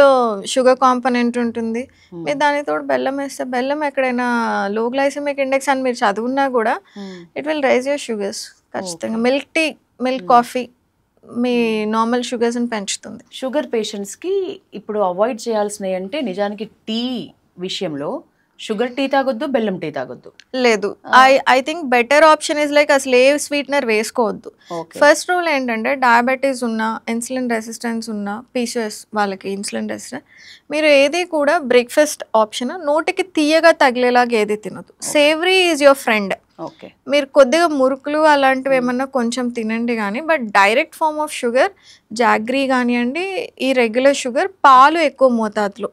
షుగర్ కాంపోనెంట్ ఉంటుంది. మీరు దానితో బెల్లం వేస్తే బెల్లం ఎక్కడైనా లో గ్లైసెమిక్ ఇండెక్స్ అని మీరు చదువున్నా కూడా it will rise your sugars ఖచ్చితంగా. మిల్క్ టీ, మిల్క్ కాఫీ మీ నార్మల్ షుగర్స్ని పెంచుతుంది. షుగర్ పేషెంట్స్కి ఇప్పుడు అవాయిడ్ చేయాల్సినవి అంటే నిజానికి టీ విషయంలో షుగర్ టీ తాగొద్దు, బెల్లం టీ తాగొద్దు లేదు. I think better option is like అసలు ఏ స్వీట్నర్ వేసుకోవద్దు. ఫస్ట్ రూల్ ఏంటంటే డయాబెటీస్ ఉన్నా, ఇన్సులిన్ రెసిస్టెన్స్ ఉన్నా, పీసీఓఎస్ వాళ్ళకి ఇన్సులిన్ రెసిస్టెన్స్, మీరు ఏది కూడా బ్రేక్ఫాస్ట్ ఆప్షన్ నోటికి తీయగా తగిలేలాగా ఏది తినదు. Savoury is your friend. మీరు కొద్దిగా మురుకులు అలాంటివి ఏమన్నా కొంచెం తినండి కానీ, but direct form of sugar jaggery కానివ్వండి, ఈ రెగ్యులర్ షుగర్, పాలు ఎక్కువ మోతాదులో.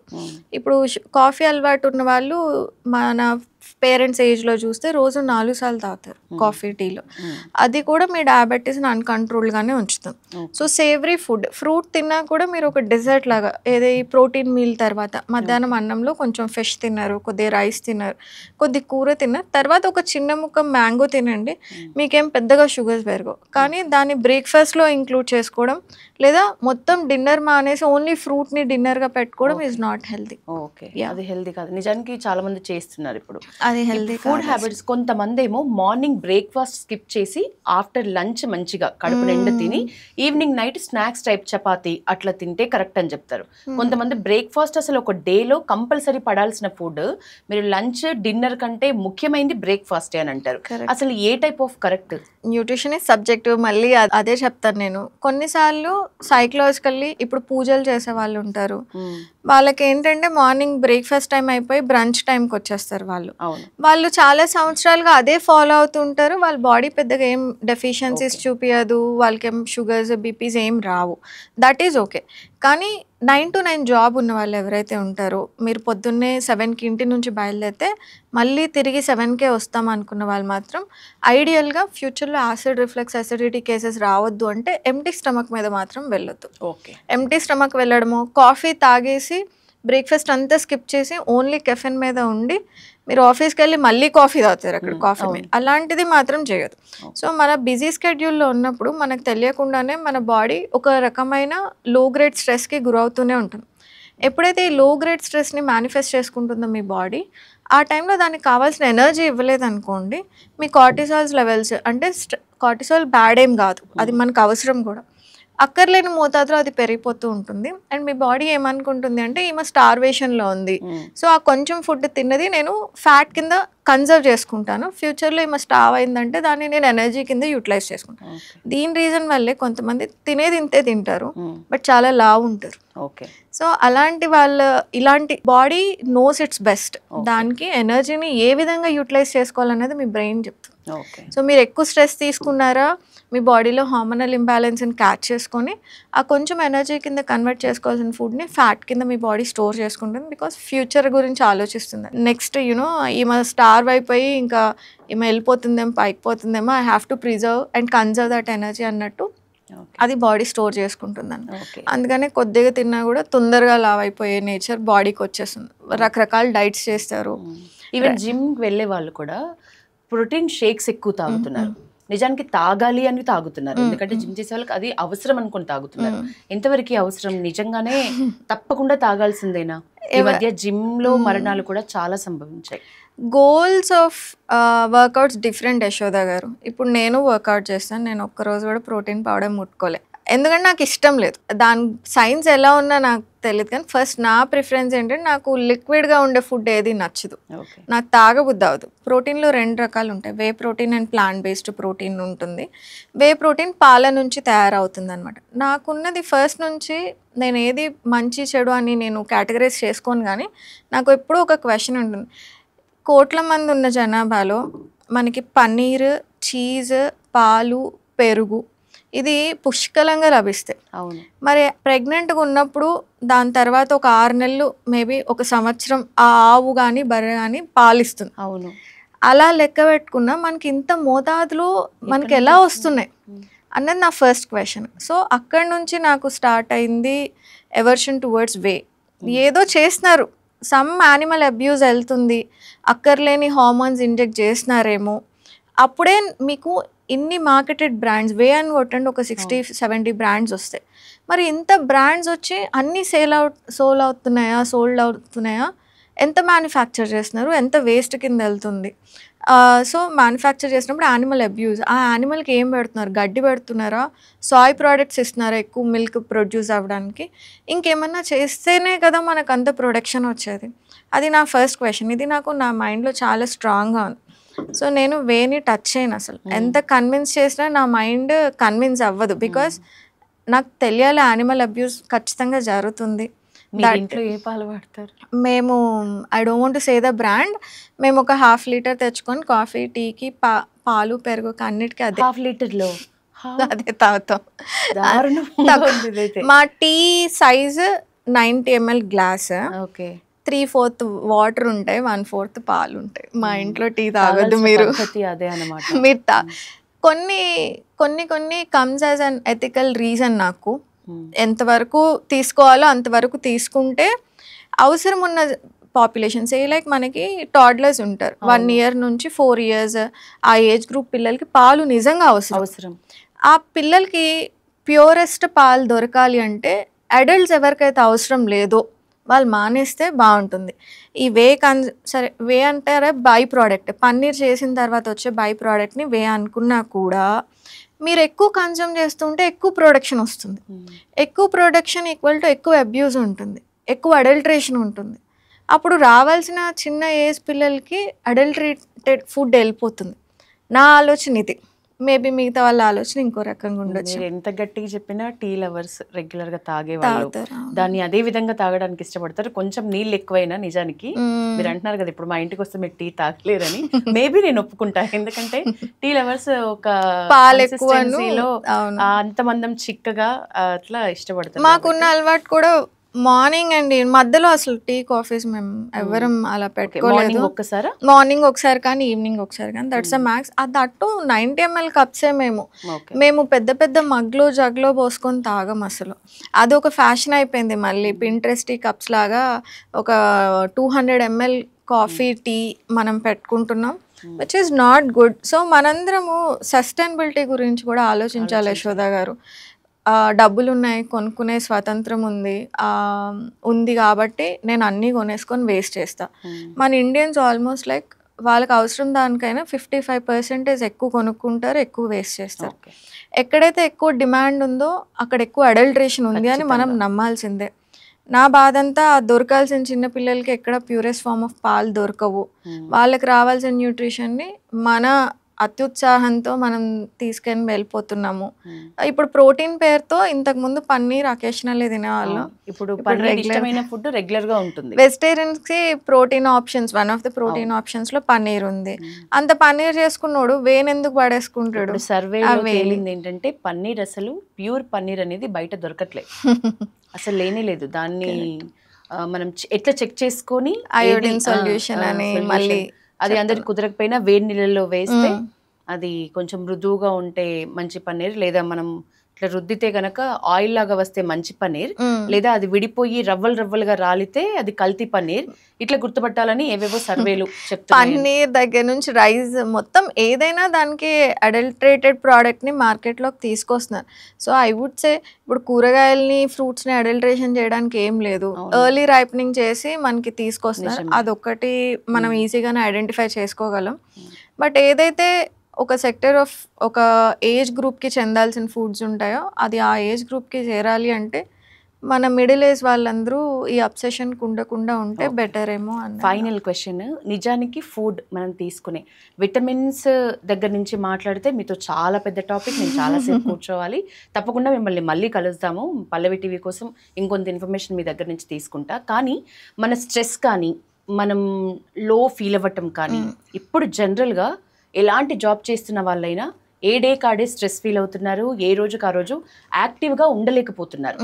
ఇప్పుడు కాఫీ అలవాటు ఉన్న వాళ్ళు మన పేరెంట్స్ ఏజ్లో చూస్తే రోజు 4 సార్లు తాగుతారు కాఫీ, టీలో. అది కూడా మీ డయాబెటీస్ని అన్కంట్రోల్గానే ఉంచుతుంది. సో సేవరీ ఫుడ్, ఫ్రూట్ తిన్నా కూడా మీరు ఒక డెజర్ట్ లాగా, ఏదో ప్రోటీన్ మీల్ తర్వాత మధ్యాహ్నం అన్నంలో కొంచెం ఫిష్ తిన్నారు, కొద్దిగా రైస్ తిన్నారు, కొద్ది కూర తిన్నారు, తర్వాత ఒక చిన్న ముక్క మ్యాంగో తినండి, మీకేం పెద్దగా షుగర్స్ పెరగవు. కానీ దాన్ని బ్రేక్ఫాస్ట్లో ఇంక్లూడ్ చేసుకోవడం, లేదా మొత్తం డిన్నర్ మానేసి ఓన్లీ ఫ్రూట్ని డిన్నర్గా పెట్టుకోవడం ఈజ్ నాట్ హెల్దీ. అది హెల్దీ కాదు. నిజానికి చాలా మంది చేస్తున్నారు ఇప్పుడు అది హెల్దీ ఫుడ్ హ్యాబిట్స్. కొంతమంది ఏమో మార్నింగ్ బ్రేక్ఫాస్ట్ స్కిప్ చేసి ఆఫ్టర్ లంచ్ మంచిగా కడుపు నిండా తిని evening night snacks type chapati అట్లా తింటే కరెక్ట్ అని చెప్తారు. కొంతమంది బ్రేక్ఫాస్ట్ అసలు ఒక డేలో కంపల్సరీ పడాల్సిన ఫుడ్, మీరు లంచ్ డిన్నర్ కంటే ముఖ్యమైనది బ్రేక్ఫాస్ట్ అని అంటారు. అసలు ఏ type of correct? Nutrition is subjective. మళ్ళీ అదే చెప్తాను నేను. కొన్నిసార్లు సైకలాజికల్లీ ఇప్పుడు పూజలు చేసే వాళ్ళు ఉంటారు, వాళ్ళకి ఏంటంటే మార్నింగ్ బ్రేక్ఫాస్ట్ టైం అయిపోయి బ్రంచ్ టైంకి వచ్చేస్తారు. వాళ్ళు చాలా సంవత్సరాలుగా అదే ఫాలో అవుతుంటారు. వాళ్ళ బాడీ పెద్దగా ఏం డెఫిషియన్సీస్ చూపించదు, వాళ్ళకి ఏం షుగర్స్, బీపీస్ ఏం రావు. That is okay. కానీ 9 to 9 జాబ్ ఉన్న వాళ్ళు ఎవరైతే ఉంటారో, మీరు పొద్దున్నే 7కి ఇంటి నుంచి బయలుదేరితే మళ్ళీ తిరిగి 7కే వస్తాం అనుకున్న వాళ్ళు మాత్రం ఐడియల్గా ఫ్యూచర్లో యాసిడ్ రిఫ్లెక్స్, అసిడిటీ కేసెస్ రావద్దు అంటే ఎంటీ స్టమక్ మీద మాత్రం వెళ్ళొద్దు. ఎంటీ స్టమక్ వెళ్ళడము, కాఫీ తాగేసి బ్రేక్ఫాస్ట్ అంతా స్కిప్ చేసి ఓన్లీ కెఫెన్ మీద ఉండి మీరు ఆఫీస్కి వెళ్ళి మళ్ళీ కాఫీ తాగుతారు అక్కడ కాఫీ మీద, అలాంటిది మాత్రం చేయదు. సో మన బిజీ స్కెడ్యూల్లో ఉన్నప్పుడు మనకు తెలియకుండానే మన బాడీ ఒక రకమైన లో గ్రేడ్ స్ట్రెస్కి గురవుతూనే ఉంటుంది. ఎప్పుడైతే ఈ లో గ్రేడ్ స్ట్రెస్ని మేనిఫెస్ట్ చేసుకుంటుందో మీ బాడీ, ఆ టైంలో దానికి కావాల్సిన ఎనర్జీ ఇవ్వలేదు అనుకోండి, మీ కార్టిసాల్స్ లెవెల్స్, అంటే కార్టిసాల్ బ్యాడ్ ఏం కాదు, అది మనకు అవసరం కూడా, అక్కర్లేని మోతాదులో అది పెరిగిపోతూ ఉంటుంది. అండ్ మీ బాడీ ఏమనుకుంటుంది అంటే ఈమె స్టార్వేషన్లో ఉంది, సో ఆ కొంచెం ఫుడ్ తిన్నది నేను ఫ్యాట్ కింద కన్జర్వ్ చేసుకుంటాను, ఫ్యూచర్లో ఈమె స్టావ్ అయిందంటే దాన్ని నేను ఎనర్జీ కింద యూటిలైజ్ చేసుకుంటాను. దీని రీజన్ వల్లే కొంతమంది తినేది ఇంతే తింటారు బట్ చాలా లావు ఉంటారు. సో అలాంటి వాళ్ళు, ఇలాంటి బాడీ నోస్ ఇట్స్ బెస్ట్, దానికి ఎనర్జీని ఏ విధంగా యూటిలైజ్ చేసుకోవాలనేది మీ బ్రెయిన్ చెప్తుంది. సో మీరు ఎక్కువ స్ట్రెస్ తీసుకున్నారా, మీ బాడీలో హార్మోనల్ ఇంబ్యాలెన్స్ని క్యాచ్ చేసుకొని ఆ కొంచెం ఎనర్జీ కింద కన్వర్ట్ చేసుకోవాల్సిన ఫుడ్ని ఫ్యాట్ కింద మీ బాడీ స్టోర్ చేసుకుంటుంది. బికాస్ ఫ్యూచర్ గురించి ఆలోచిస్తుంది. నెక్స్ట్ ఈమె స్టార్వ్ అయిపోయి ఇంకా ఈమె వెళ్ళిపోతుందేమో, పైకి పోతుందేమో, I have to preserve and conserve that energy అన్నట్టు అది బాడీ స్టోర్ చేసుకుంటుందని. ఓకే. అందుకనే కొద్దిగా తిన్నా కూడా తొందరగా లావ్ అయిపోయే నేచర్ బాడీకి వచ్చేస్తుంది. రకరకాల డైట్స్ చేస్తారు. ఈవెన్ జిమ్కి వెళ్ళే వాళ్ళు కూడా ప్రోటీన్ షేక్స్ ఎక్కువ తాగుతున్నారు. నిజానికి తాగాలి అని తాగుతున్నారు, ఎందుకంటే జిమ్ చేసే వాళ్ళకి అది అవసరం అనుకుని తాగుతున్నారు. ఎంతవరకు అవసరం? నిజంగానే తప్పకుండా తాగాల్సిందేనా? ఈ మధ్య జిమ్ లో మరణాలు కూడా చాలా సంభవించాయి. Goals of workouts different Yashoda గారు. ఇప్పుడు నేను వర్కౌట్ చేస్తాను, నేను ఒక్కరోజు కూడా ప్రోటీన్ పౌడర్ ముట్టుకోలే, ఎందుకంటే నాకు ఇష్టం లేదు. దాని సైన్స్ ఎలా ఉన్నా నాకు తెలియదు, కానీ ఫస్ట్ నా ప్రిఫరెన్స్ ఏంటంటే నాకు లిక్విడ్గా ఉండే ఫుడ్ ఏది నచ్చదు, నాకు తాగబుద్ధి అవ్వదు. ప్రోటీన్లో 2 రకాలు ఉంటాయి, whey protein and plant based protein ఉంటుంది. వే ప్రోటీన్ పాల నుంచి తయారవుతుంది అనమాట. నాకున్నది ఫస్ట్ నుంచి నేను ఏది మంచి చెడు అని నేను కేటగరైజ్ చేసుకోను, కానీ నాకు ఎప్పుడూ ఒక క్వశ్చన్ ఉంటుంది. కోట్ల మంది ఉన్న జనాభాలో మనకి పన్నీర్, చీజ్, పాలు, పెరుగు ఇది పుష్కలంగా లభిస్తాయి. అవును. మరి ప్రెగ్నెంట్గా ఉన్నప్పుడు దాని తర్వాత ఒక 6 నెలలు మేబీ 1 సంవత్సరం ఆ ఆవు కానీ బర్రె కానీ పాలిస్తుంది. అవును. అలా లెక్క పెట్టుకున్నా మనకి ఇంత మోతాదులో మనకి ఎలా వస్తున్నాయి అన్నది నా ఫస్ట్ క్వశ్చన్. సో అక్కడి నుంచి నాకు స్టార్ట్ అయింది ఎవర్షన్ టువర్డ్స్ వే. ఏదో చేస్తున్నారు, సమ్ యానిమల్ అబ్యూజ్ వెళ్తుంది, అక్కర్లేని హార్మోన్స్ ఇంజెక్ట్ చేస్తున్నారేమో. అప్పుడే మీకు ఇన్ని మార్కెటెడ్ బ్రాండ్స్, వే అని కొట్టండి ఒక 60-70 బ్రాండ్స్ వస్తాయి. మరి ఇంత బ్రాండ్స్ వచ్చి అన్నీ సోల్డ్ అవుతున్నాయా? ఎంత మ్యానుఫ్యాక్చర్ చేస్తున్నారు, ఎంత వేస్ట్ కింద వెళ్తుంది? సో మ్యానుఫ్యాక్చర్ చేసినప్పుడు యానిమల్ అబ్యూజ్, ఆ యానిమల్కి ఏం పెడుతున్నారు? గడ్డి పెడుతున్నారా? సాయ్ ప్రోడక్ట్స్ ఇస్తున్నారా ఎక్కువ మిల్క్ ప్రొడ్యూస్ అవ్వడానికి? ఇంకేమన్నా చేస్తేనే కదా మనకు అంత ప్రొడక్షన్ వచ్చేది. అది నా ఫస్ట్ క్వశ్చన్. ఇది నాకు నా మైండ్లో చాలా స్ట్రాంగ్గా ఉంది. సో నేను వేని టచ్ చేయను అసలు. ఎంత కన్విన్స్ చేసినా నా మైండ్ కన్విన్స్ అవ్వదు, బికాస్ నాకు తెలియాలి యానిమల్ అబ్యూస్ ఖచ్చితంగా జరుగుతుంది. ఏ పాలు వాడతారు? మేము I don't want to say the brand, మేము ఒక 1/2 లీటర్ తెచ్చుకొని కాఫీ, టీకి, పాలు, పెరుగు అన్నిటికీ అదే 1/2 లీటర్లో అదే తాగుతాం. మా tea size 90 ml glass, 3/4 water ఉంటాయి, 1/4 పాలు ఉంటాయి. మా ఇంట్లో టీ తాగద్దు మీరు. అదే అన్నమాట. మీరు కొన్ని comes as an ethical reason. నాకు ఎంతవరకు తీసుకోవాలో అంతవరకు తీసుకుంటే అవసరం ఉన్న పాపులేషన్, సే లైక్ మనకి టాడ్లర్స్ ఉంటారు 1 year నుంచి 4 years, ఆ ఏజ్ గ్రూప్ పిల్లలకి పాలు నిజంగా అవసరం. ఆ పిల్లలకి ప్యూరెస్ట్ పాలు దొరకాలి అంటే అడల్ట్స్ ఎవరికైతే అవసరం లేదో వాళ్ళు మానేస్తే బాగుంటుంది. ఈ సరే వే అంటారా బై ప్రోడక్ట్, పన్నీర్ చేసిన తర్వాత వచ్చే బై ప్రోడక్ట్ని వే అనుకున్నా కూడా మీరు ఎక్కువ కన్జ్యూమ్ చేస్తుంటే ఎక్కువ ప్రొడక్షన్ వస్తుంది. ఎక్కువ ప్రొడక్షన్ ఈక్వల్ టు ఎక్కువ అబ్యూజ్ ఉంటుంది, ఎక్కువ అడల్ట్రేషన్ ఉంటుంది. అప్పుడు రావాల్సిన చిన్న ఏజ్ పిల్లలకి అడల్ట్రేటెడ్ ఫుడ్ వెళ్ళిపోతుంది. నా ఆలోచన ఇది. మేబీ మిగతా వాళ్ళ ఆలోచన ఇంకో రకంగా ఉండొచ్చు. ఎంత గట్టిగా చెప్పినా టీ లవర్స్ రెగ్యులర్ గా తాగేవాళ్ళు దాన్ని అదే విధంగా తాగడానికి ఇష్టపడతారు. కొంచెం నీళ్ళు ఎక్కువైనా నిజానికి మీరు అంటున్నారు కదా ఇప్పుడు మా ఇంటికి వస్తే మీరు టీ తాగలేరని, మేబీ నేను ఒప్పుకుంటా. ఎందుకంటే టీ లవర్స్ ఒక కన్సిస్టెన్సీలో అంత మందం చిక్కగా అట్లా ఇష్టపడతారు. మాకున్న అలవాటు కూడా మార్నింగ్ అండి, మధ్యలో అసలు టీ కాఫీస్ మేము ఎవరం అలా పెట్టుకోలేదు. మార్నింగ్ ఒకసారి కానీ ఈవినింగ్ ఒకసారి కానీ, దట్స్ అ మ్యాక్స్. అది అట్టు 90 ml కప్సే మేము పెద్ద పెద్ద మగ్లో జగ్లో పోసుకొని తాగం అసలు. అది ఒక ఫ్యాషన్ అయిపోయింది. మళ్ళీ పింట్రెస్ట్ టీ కప్స్ లాగా ఒక 200 ml కాఫీ, టీ మనం పెట్టుకుంటున్నాం, which is not good. So మనందరము సస్టైనబిలిటీ గురించి కూడా ఆలోచించాలి యశోద గారు. డబ్బులు ఉన్నాయి, కొనుక్కునే స్వాతంత్రం ఉంది కాబట్టి నేను అన్నీ కొనేసుకొని వేస్ట్ చేస్తా. మన ఇండియన్స్ ఆల్మోస్ట్ లైక్ వాళ్ళకి అవసరం దానికైనా 55% ఎక్కువ కొనుక్కుంటారు, ఎక్కువ వేస్ట్ చేస్తారు. ఎక్కడైతే ఎక్కువ డిమాండ్ ఉందో అక్కడ ఎక్కువ అడల్ట్రేషన్ ఉంది అని మనం నమ్మాల్సిందే. నా బాధ అంతా దొరకాల్సిన చిన్నపిల్లలకి ఎక్కడ ప్యూరెస్ట్ ఫార్మ్ ఆఫ్ పాలు దొరకవు. వాళ్ళకి రావాల్సిన న్యూట్రిషన్ని మన అత్యుత్సాహంతో మనం తీసుకొని వెళ్ళిపోతున్నాము. ఇప్పుడు ప్రోటీన్ పేరుతో ఇంతకు ముందు పన్నీర్ అకేషనల్లీ తినేవాళ్ళం, ఇప్పుడు ఫుడ్ రెగ్యులర్ గా ఉంటుంది. వెజిటేరియన్స్ కి protein options, one of the protein options లో పన్నీర్ ఉంది. అంత పన్నీర్ చేసుకున్నాడు వేనెందుకు పడేసుకుంటాడు? సర్వే తేలింది ఏంటంటే పన్నీర్ అసలు ప్యూర్ పన్నీర్ అనేది బయట దొరకట్లేదు, అసలు లేనే లేదు. దాన్ని మనం ఎట్లా చెక్ చేసుకొని అయోడిన్ సొల్యూషన్ అని మళ్ళీ అది అందరికి కుదరకపోయినా వేడి నీళ్ళలో వేస్తే అది కొంచెం మృదువుగా ఉంటే మంచి పన్నీర్, లేదా మనం ఇట్లా రుద్దితే గనక ఆయిల్ లాగా వస్తే మంచి పన్నీర్, లేదా అది విడిపోయి రవ్వలు రవ్వలుగా రాలితే అది కల్తీ పన్నీర్, ఇట్లా గుర్తుపట్టాలని ఏవేవో సర్వేలు చెప్తున్నాయి. పన్నీర్ దగ్గర నుంచి రైస్ మొత్తం ఏదైనా దానికి అడల్టరేటెడ్ ప్రోడక్ట్ ని మార్కెట్ లోకి తీసుకొస్తున్నారు. సో ఐ వుడ్ సే ఇప్పుడు కూరగాయల్ని ఫ్రూట్స్ ని అడల్టరేషన్ చేయడానికి ఏం లేదు, ఎర్లీ రైపనింగ్ చేసి మనకి తీసుకొస్తున్నారు. అదొక్కటి మనం ఈజీగానే ఐడెంటిఫై చేసుకోగలం. బట్ ఏదైతే ఒక సెక్టర్ ఆఫ్ ఒక ఏజ్ గ్రూప్కి చెందాల్సిన ఫుడ్స్ ఉంటాయో అది ఆ ఏజ్ గ్రూప్కి చేరాలి అంటే మన మిడిల్ ఏజ్ వాళ్ళందరూ ఈ అబ్సెషన్కి ఉండకుండా ఉంటే బెటర్ ఏమో అని. ఫైనల్ క్వశ్చన్, నిజానికి ఫుడ్ మనం తీసుకునే విటమిన్స్ దగ్గర నుంచి మాట్లాడితే మీతో చాలా పెద్ద టాపిక్, నేను చాలాసేపు కూర్చోవాలి. తప్పకుండా మిమ్మల్ని మళ్ళీ కలుస్తాము. పల్లవి టీవీ కోసం ఇంకొంత ఇన్ఫర్మేషన్ మీ దగ్గర నుంచి తీసుకుంటా. కానీ మన స్ట్రెస్ కానీ మనం లో ఫీల్ అవ్వటం కానీ ఇప్పుడు జనరల్గా ఎలాంటి జాబ్ చేస్తున్న వాళ్ళైనా ఏ డే కాడే స్ట్రెస్ ఫీల్ అవుతున్నారు, ఏ రోజుకి ఆ రోజు యాక్టివ్గా ఉండలేకపోతున్నారు.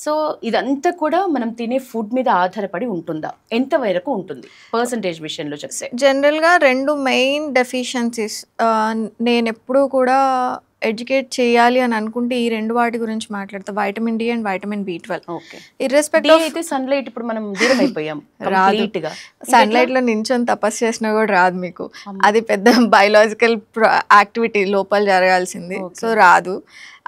సో ఇదంతా కూడా మనం తినే ఫుడ్ మీద ఆధారపడి ఉంటుందా, ఎంతవరకు ఉంటుంది పర్సంటేజ్ విషయంలో చెప్తే? జనరల్గా 2 మెయిన్ డెఫిషియన్సీస్ నేను ఎప్పుడూ కూడా ఎడ్యుకేట్ చేయాలి అని అనుకుంటే ఈ 2 వాటి గురించి మాట్లాడతా, vitamin D and vitamin B12. Irrespective అయితే సన్లైట్ ఇప్పుడు మనం దూరం అయిపోయాం, రాదుగా. సన్లైట్ లో నించొని తపస్సు చేసినా కూడా రాదు మీకు, అది పెద్ద బయలాజికల్ యాక్టివిటీ లోపల జరగాల్సింది. సో రాదు,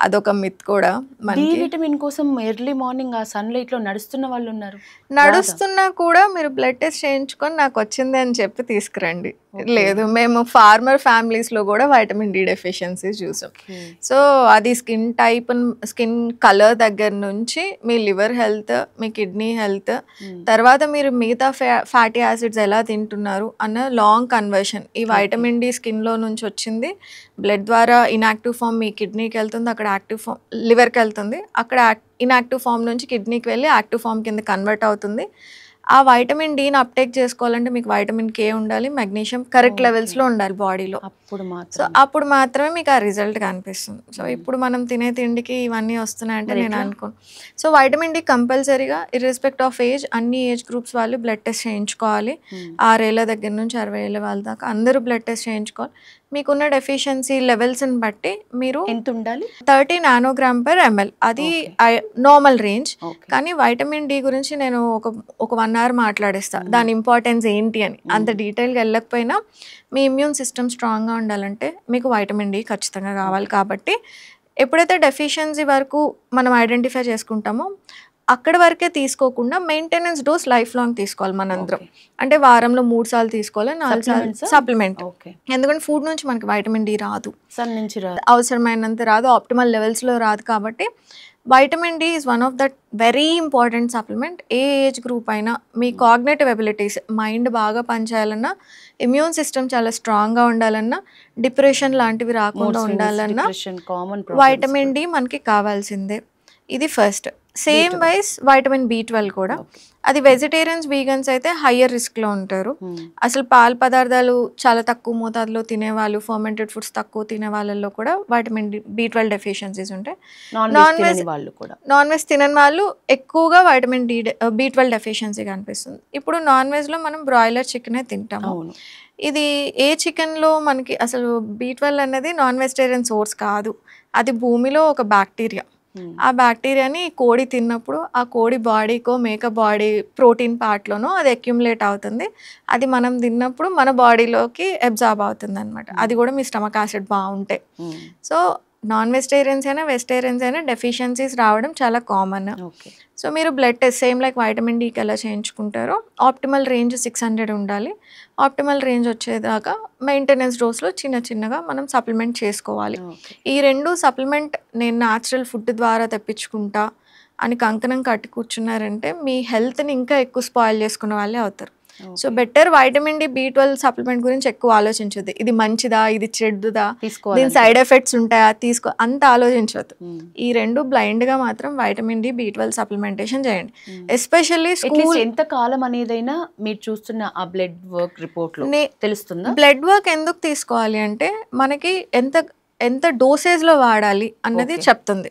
అదొక మిత్ కూడా. డి విటమిన్ కోసం ఎర్లీ మార్నింగ్ ఆ సన్లైట్ లో నడుస్తున్న వాళ్ళు ఉన్నారు. నడుస్తున్నా కూడా మీరు బ్లడ్ టెస్ట్ చేయించుకొని నాకు వచ్చింది అని చెప్పి తీసుకురండి. లేదు, మేము ఫార్మర్ ఫ్యామిలీస్ లో కూడా వైటమిన్ డి డెఫిషియన్సీస్ చూసాం. సో అది స్కిన్ టైప్, స్కిన్ కలర్ దగ్గర నుంచి మీ లివర్ హెల్త్, మీ కిడ్నీ హెల్త్, తర్వాత మీరు మిగతా ఫ్యాటీ యాసిడ్స్ ఎలా తింటున్నారు అన్న లాంగ్ కన్వర్షన్. ఈ వైటమిన్ డి స్కిన్ లో నుంచి వచ్చింది బ్లడ్ ద్వారా ఇన్యాక్టివ్ ఫామ్ మీ కిడ్నీకి వెళ్తుంది, అక్కడ యాక్టివ్ ఫామ్ లివర్కి వెళ్తుంది, అక్కడ ఇన్యాక్టివ్ ఫామ్ నుంచి కిడ్నీకి వెళ్ళి యాక్టివ్ ఫామ్ కింద కన్వర్ట్ అవుతుంది. ఆ వైటమిన్ డిని అప్టేక్ చేసుకోవాలంటే మీకు వైటమిన్ కే ఉండాలి, మెగ్నీషియం కరెక్ట్ లెవెల్స్లో ఉండాలి బాడీలో. సో అప్పుడు మాత్రమే మీకు ఆ రిజల్ట్ కనిపిస్తుంది. సో ఇప్పుడు మనం తినే తిండికి ఇవన్నీ వస్తున్నాయంటే నేను అనుకోను. సో వైటమిన్ డి కంపల్సరీగా ఇర్రెస్పెక్ట్ ఆఫ్ ఏజ్ అన్ని ఏజ్ గ్రూప్స్ వాళ్ళు బ్లడ్ టెస్ట్ చేయించుకోవాలి. 6 ఏళ్ళ దగ్గర నుంచి 60 ఏళ్ళ వాళ్ళ దాకా అందరూ బ్లడ్ టెస్ట్ చేయించుకోవాలి. మీకున్న డెఫిషియన్సీ లెవెల్స్ని బట్టి మీరు ఎంత ఉండాలి, 30 నానోగ్రామ్/ml అది నార్మల్ రేంజ్. కానీ వైటమిన్ డి గురించి నేను ఒక 1 అవర్ మాట్లాడేస్తాను, దాని ఇంపార్టెన్స్ ఏంటి అని. అంత డీటెయిల్గా వెళ్ళకపోయినా మీ ఇమ్యూన్ సిస్టమ్ స్ట్రాంగ్గా ఉండాలంటే మీకు వైటమిన్ డి ఖచ్చితంగా కావాలి. కాబట్టి ఎప్పుడైతే డెఫిషియన్సీ వరకు మనం ఐడెంటిఫై చేసుకుంటామో అక్కడ వరకే తీసుకోకుండా మెయింటెనెన్స్ డోస్ లైఫ్ లాంగ్ తీసుకోవాలి మనందరం. అంటే వారంలో 3 సార్లు తీసుకోవాలి, 4 సార్లు సప్లిమెంట్. ఎందుకంటే ఫుడ్ నుంచి మనకి వైటమిన్ డి రాదు, సన్ నుంచి రాదు, అవసరమైనంత రాదు, ఆప్టిమల్ లెవెల్స్లో రాదు. కాబట్టి vitamin D is one of that very important supplement. ఏ ఏజ్ గ్రూప్ అయినా మీ కాగ్నేటివ్ ఎబిలిటీస్, మైండ్ బాగా పనిచేయాలన్నా, ఇమ్యూన్ సిస్టమ్ చాలా స్ట్రాంగ్గా ఉండాలన్నా, డిప్రెషన్ లాంటివి రాకుండా ఉండాలన్నా వైటమిన్ డి మనకి కావాల్సిందే. ఇది first. Same vice vitamin B12 కూడా. అది వెజిటేరియన్స్, వీగన్స్ అయితే హయ్యర్ రిస్క్లో ఉంటారు. అసలు పాల పదార్థాలు చాలా తక్కువ మోతాదులో తినేవాళ్ళు, ఫర్మెంటెడ్ ఫుడ్స్ తక్కువ తినే వాళ్ళల్లో కూడా వైటమిన్ B12 డెఫిషియన్సీస్ ఉంటాయి. నాన్ వెజ్ తినని వాళ్ళు ఎక్కువగా వైటమిన్ B12 డెఫిషియన్సీ కనిపిస్తుంది. ఇప్పుడు నాన్ వెజ్లో మనం బ్రాయిలర్ చికెనే తింటాము. ఇది ఏ చికెన్లో మనకి అసలు B12 అనేది నాన్ వెజిటేరియన్ సోర్స్ కాదు, అది భూమిలో ఒక బ్యాక్టీరియా. ఆ బ్యాక్టీరియాని కోడి తిన్నప్పుడు ఆ కోడి బాడీకో మేక బాడీ ప్రోటీన్ పార్ట్లోనో అది అక్యుములేట్ అవుతుంది. అది మనం తిన్నప్పుడు మన బాడీలోకి అబ్జార్బ్ అవుతుంది అనమాట. అది కూడా మీ స్టమక్ యాసిడ్ బాగుంటే. సో నాన్ వెజిటేరియన్స్ అయినా వెజిటేరియన్స్ అయినా డెఫిషియన్సీస్ రావడం చాలా కామన్. సో మీరు blood test same like vitamin డికి ఎలా చేయించుకుంటారో ఆప్టిమల్ రేంజ్ 600 ఉండాలి. ఆప్టిమల్ రేంజ్ వచ్చేదాకా మెయింటెనెన్స్ డోస్లో చిన్నగా మనం సప్లిమెంట్ చేసుకోవాలి. ఈ 2 సప్లిమెంట్ నేను న్యాచురల్ ఫుడ్ ద్వారా తెప్పించుకుంటా అని కంకణం కట్టి కూర్చున్నారంటే మీ హెల్త్ని ఇంకా ఎక్కువ స్పాయిల్ చేసుకున్న వాళ్ళే అవుతారు. So better vitamin D B12 supplement గురించి ఎక్కువ ఆలోచించొద్దు, ఇది మంచిదా ఇది చెడ్డుదా, దీని సైడ్ ఎఫెక్ట్స్ ఉంటాయా అంత ఆలోచించవద్దు. ఈ 2 బ్లైండ్గా మాత్రం వైటమిన్ డి B12 సప్లిమెంటేషన్ చేయండి. ఎస్పెషల్లీ ఎంత కాలం అనేదైనా మీరు చూస్తున్న ఆ బ్లడ్ వర్క్ రిపోర్ట్లో తెలుస్తుందా? బ్లడ్ వర్క్ ఎందుకు తీసుకోవాలి అంటే మనకి ఎంత డోసేజ్లో వాడాలి అన్నది చెప్తుంది.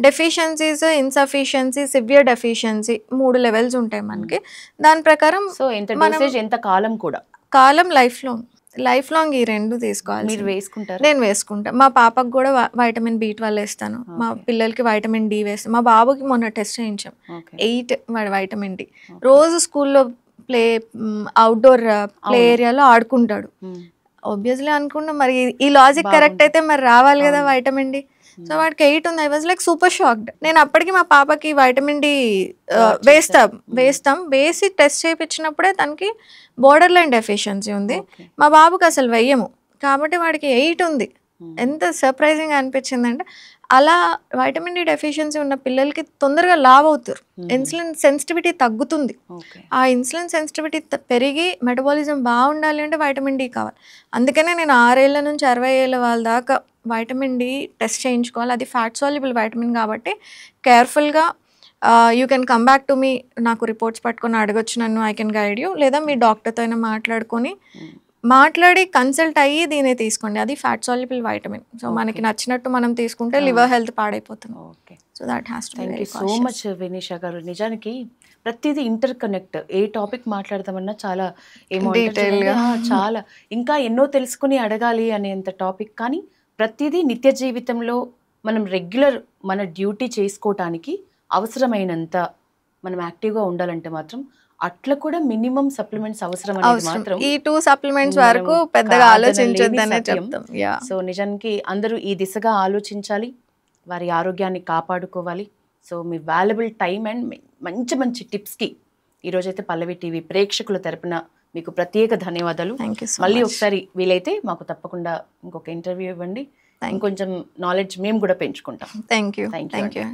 Deficiencies, insufficiency, severe deficiency 3 levels ఉంటాయి మనకి. దాని ప్రకారం సో ఎంత డోసేజ్, ఎంత కాలం కూడా కాలం లైఫ్ లాంగ్ లైఫ్ లాంగ్ ఈ 2 తీసుకోవాలి. మీరు వేసుకుంటారు? నేను వేసుకుంటా. మా పాపకు కూడా వైటమిన్ B12 వేస్తాను, మా పిల్లలకి వైటమిన్ D వేస్తాను. మా బాబుకి మొన్న టెస్ట్ చేయించాం, 8 వాడి వైటమిన్ D. రోజు స్కూల్లో అవుట్డోర్ ప్లే ఏరియాలో ఆడుకుంటాడు. ఆబ్వియస్లీ అనుకున్నా మరి ఈ లాజిక్ కరెక్ట్ అయితే మరి రావాలి కదా వైటమిన్ D. సో వాడికి 8 ఉంది. I was like super shocked. నేను అప్పటికి మా పాపకి వైటమిన్ D వేస్తాం వేసి టెస్ట్ చేయించినప్పుడే తనకి బోర్డర్ లైన్ డెఫిషియన్సీ ఉంది, మా బాబుకి అసలు వెయ్యము. కాబట్టి వాడికి 8 ఉంది. ఎంత సర్ప్రైజింగ్ అనిపించిందంటే అలా వైటమిన్ D డెఫిషియన్సీ ఉన్న పిల్లలకి తొందరగా లావ్ అవుతారు, ఇన్సులిన్ సెన్సిటివిటీ తగ్గుతుంది. ఆ ఇన్సులిన్ సెన్సిటివిటీ పెరిగి మెటబాలిజం బాగుండాలి అంటే వైటమిన్ D కావాలి. అందుకనే నేను 6 ఏళ్ళ నుంచి 60 ఏళ్ళ వాళ్ళ దాకా వైటమిన్ D టెస్ట్ చేయించుకోవాలి. అది ఫ్యాట్ సాల్యుబుల్ వైటమిన్ కాబట్టి కేర్ఫుల్గా you can come back to me, నాకు రిపోర్ట్స్ పట్టుకొని అడగొచ్చు నన్ను, ఐ కెన్ గైడ్ యూ. లేదా మీ డాక్టర్తో అయినా మాట్లాడి కన్సల్ట్ అయ్యి దీనే తీసుకోండి. అది ఫ్యాట్ సాల్యుబుల్ వైటమిన్. సో మనకి నచ్చినట్టు మనం తీసుకుంటే లివర్ హెల్త్ పాడైపోతుంది. So that has to be very cautious. So much Vinisha garu. నిజానికి ప్రతిదీ ఇంటర్ కనెక్ట్. ఏ టాపిక్ మాట్లాడదామన్నా చాలా చాలా ఇంకా ఎన్నో తెలుసుకుని అడగాలి అనేంత టాపిక్. కానీ ప్రతిదీ నిత్య జీవితంలో మనం రెగ్యులర్ మన డ్యూటీ చేసుకోవటానికి అవసరమైనంత మనం యాక్టివ్గా ఉండాలంటే మాత్రం అట్లా కూడా మినిమం సప్లిమెంట్స్ అవసరం అనేది మాత్రం ఈ 2 సప్లిమెంట్స్ వరకు పెద్దగా ఆలోచించొద్దనే చెప్తాం. సో నిజానికి అందరూ ఈ దిశగా ఆలోచించాలి, వారి ఆరోగ్యాన్ని కాపాడుకోవాలి. So me valuable time and మంచి మంచి టిప్స్కి ఈరోజైతే పల్లవి టీవీ ప్రేక్షకుల తరపున మీకు ప్రత్యేక ధన్యవాదాలు. మళ్ళీ ఒకసారి వీలైతే మాకు తప్పకుండా ఇంకొక ఇంటర్వ్యూ ఇవ్వండి, ఇంకొంచెం నాలెడ్జ్ మేము కూడా పెంచుకుంటాం. Thank you.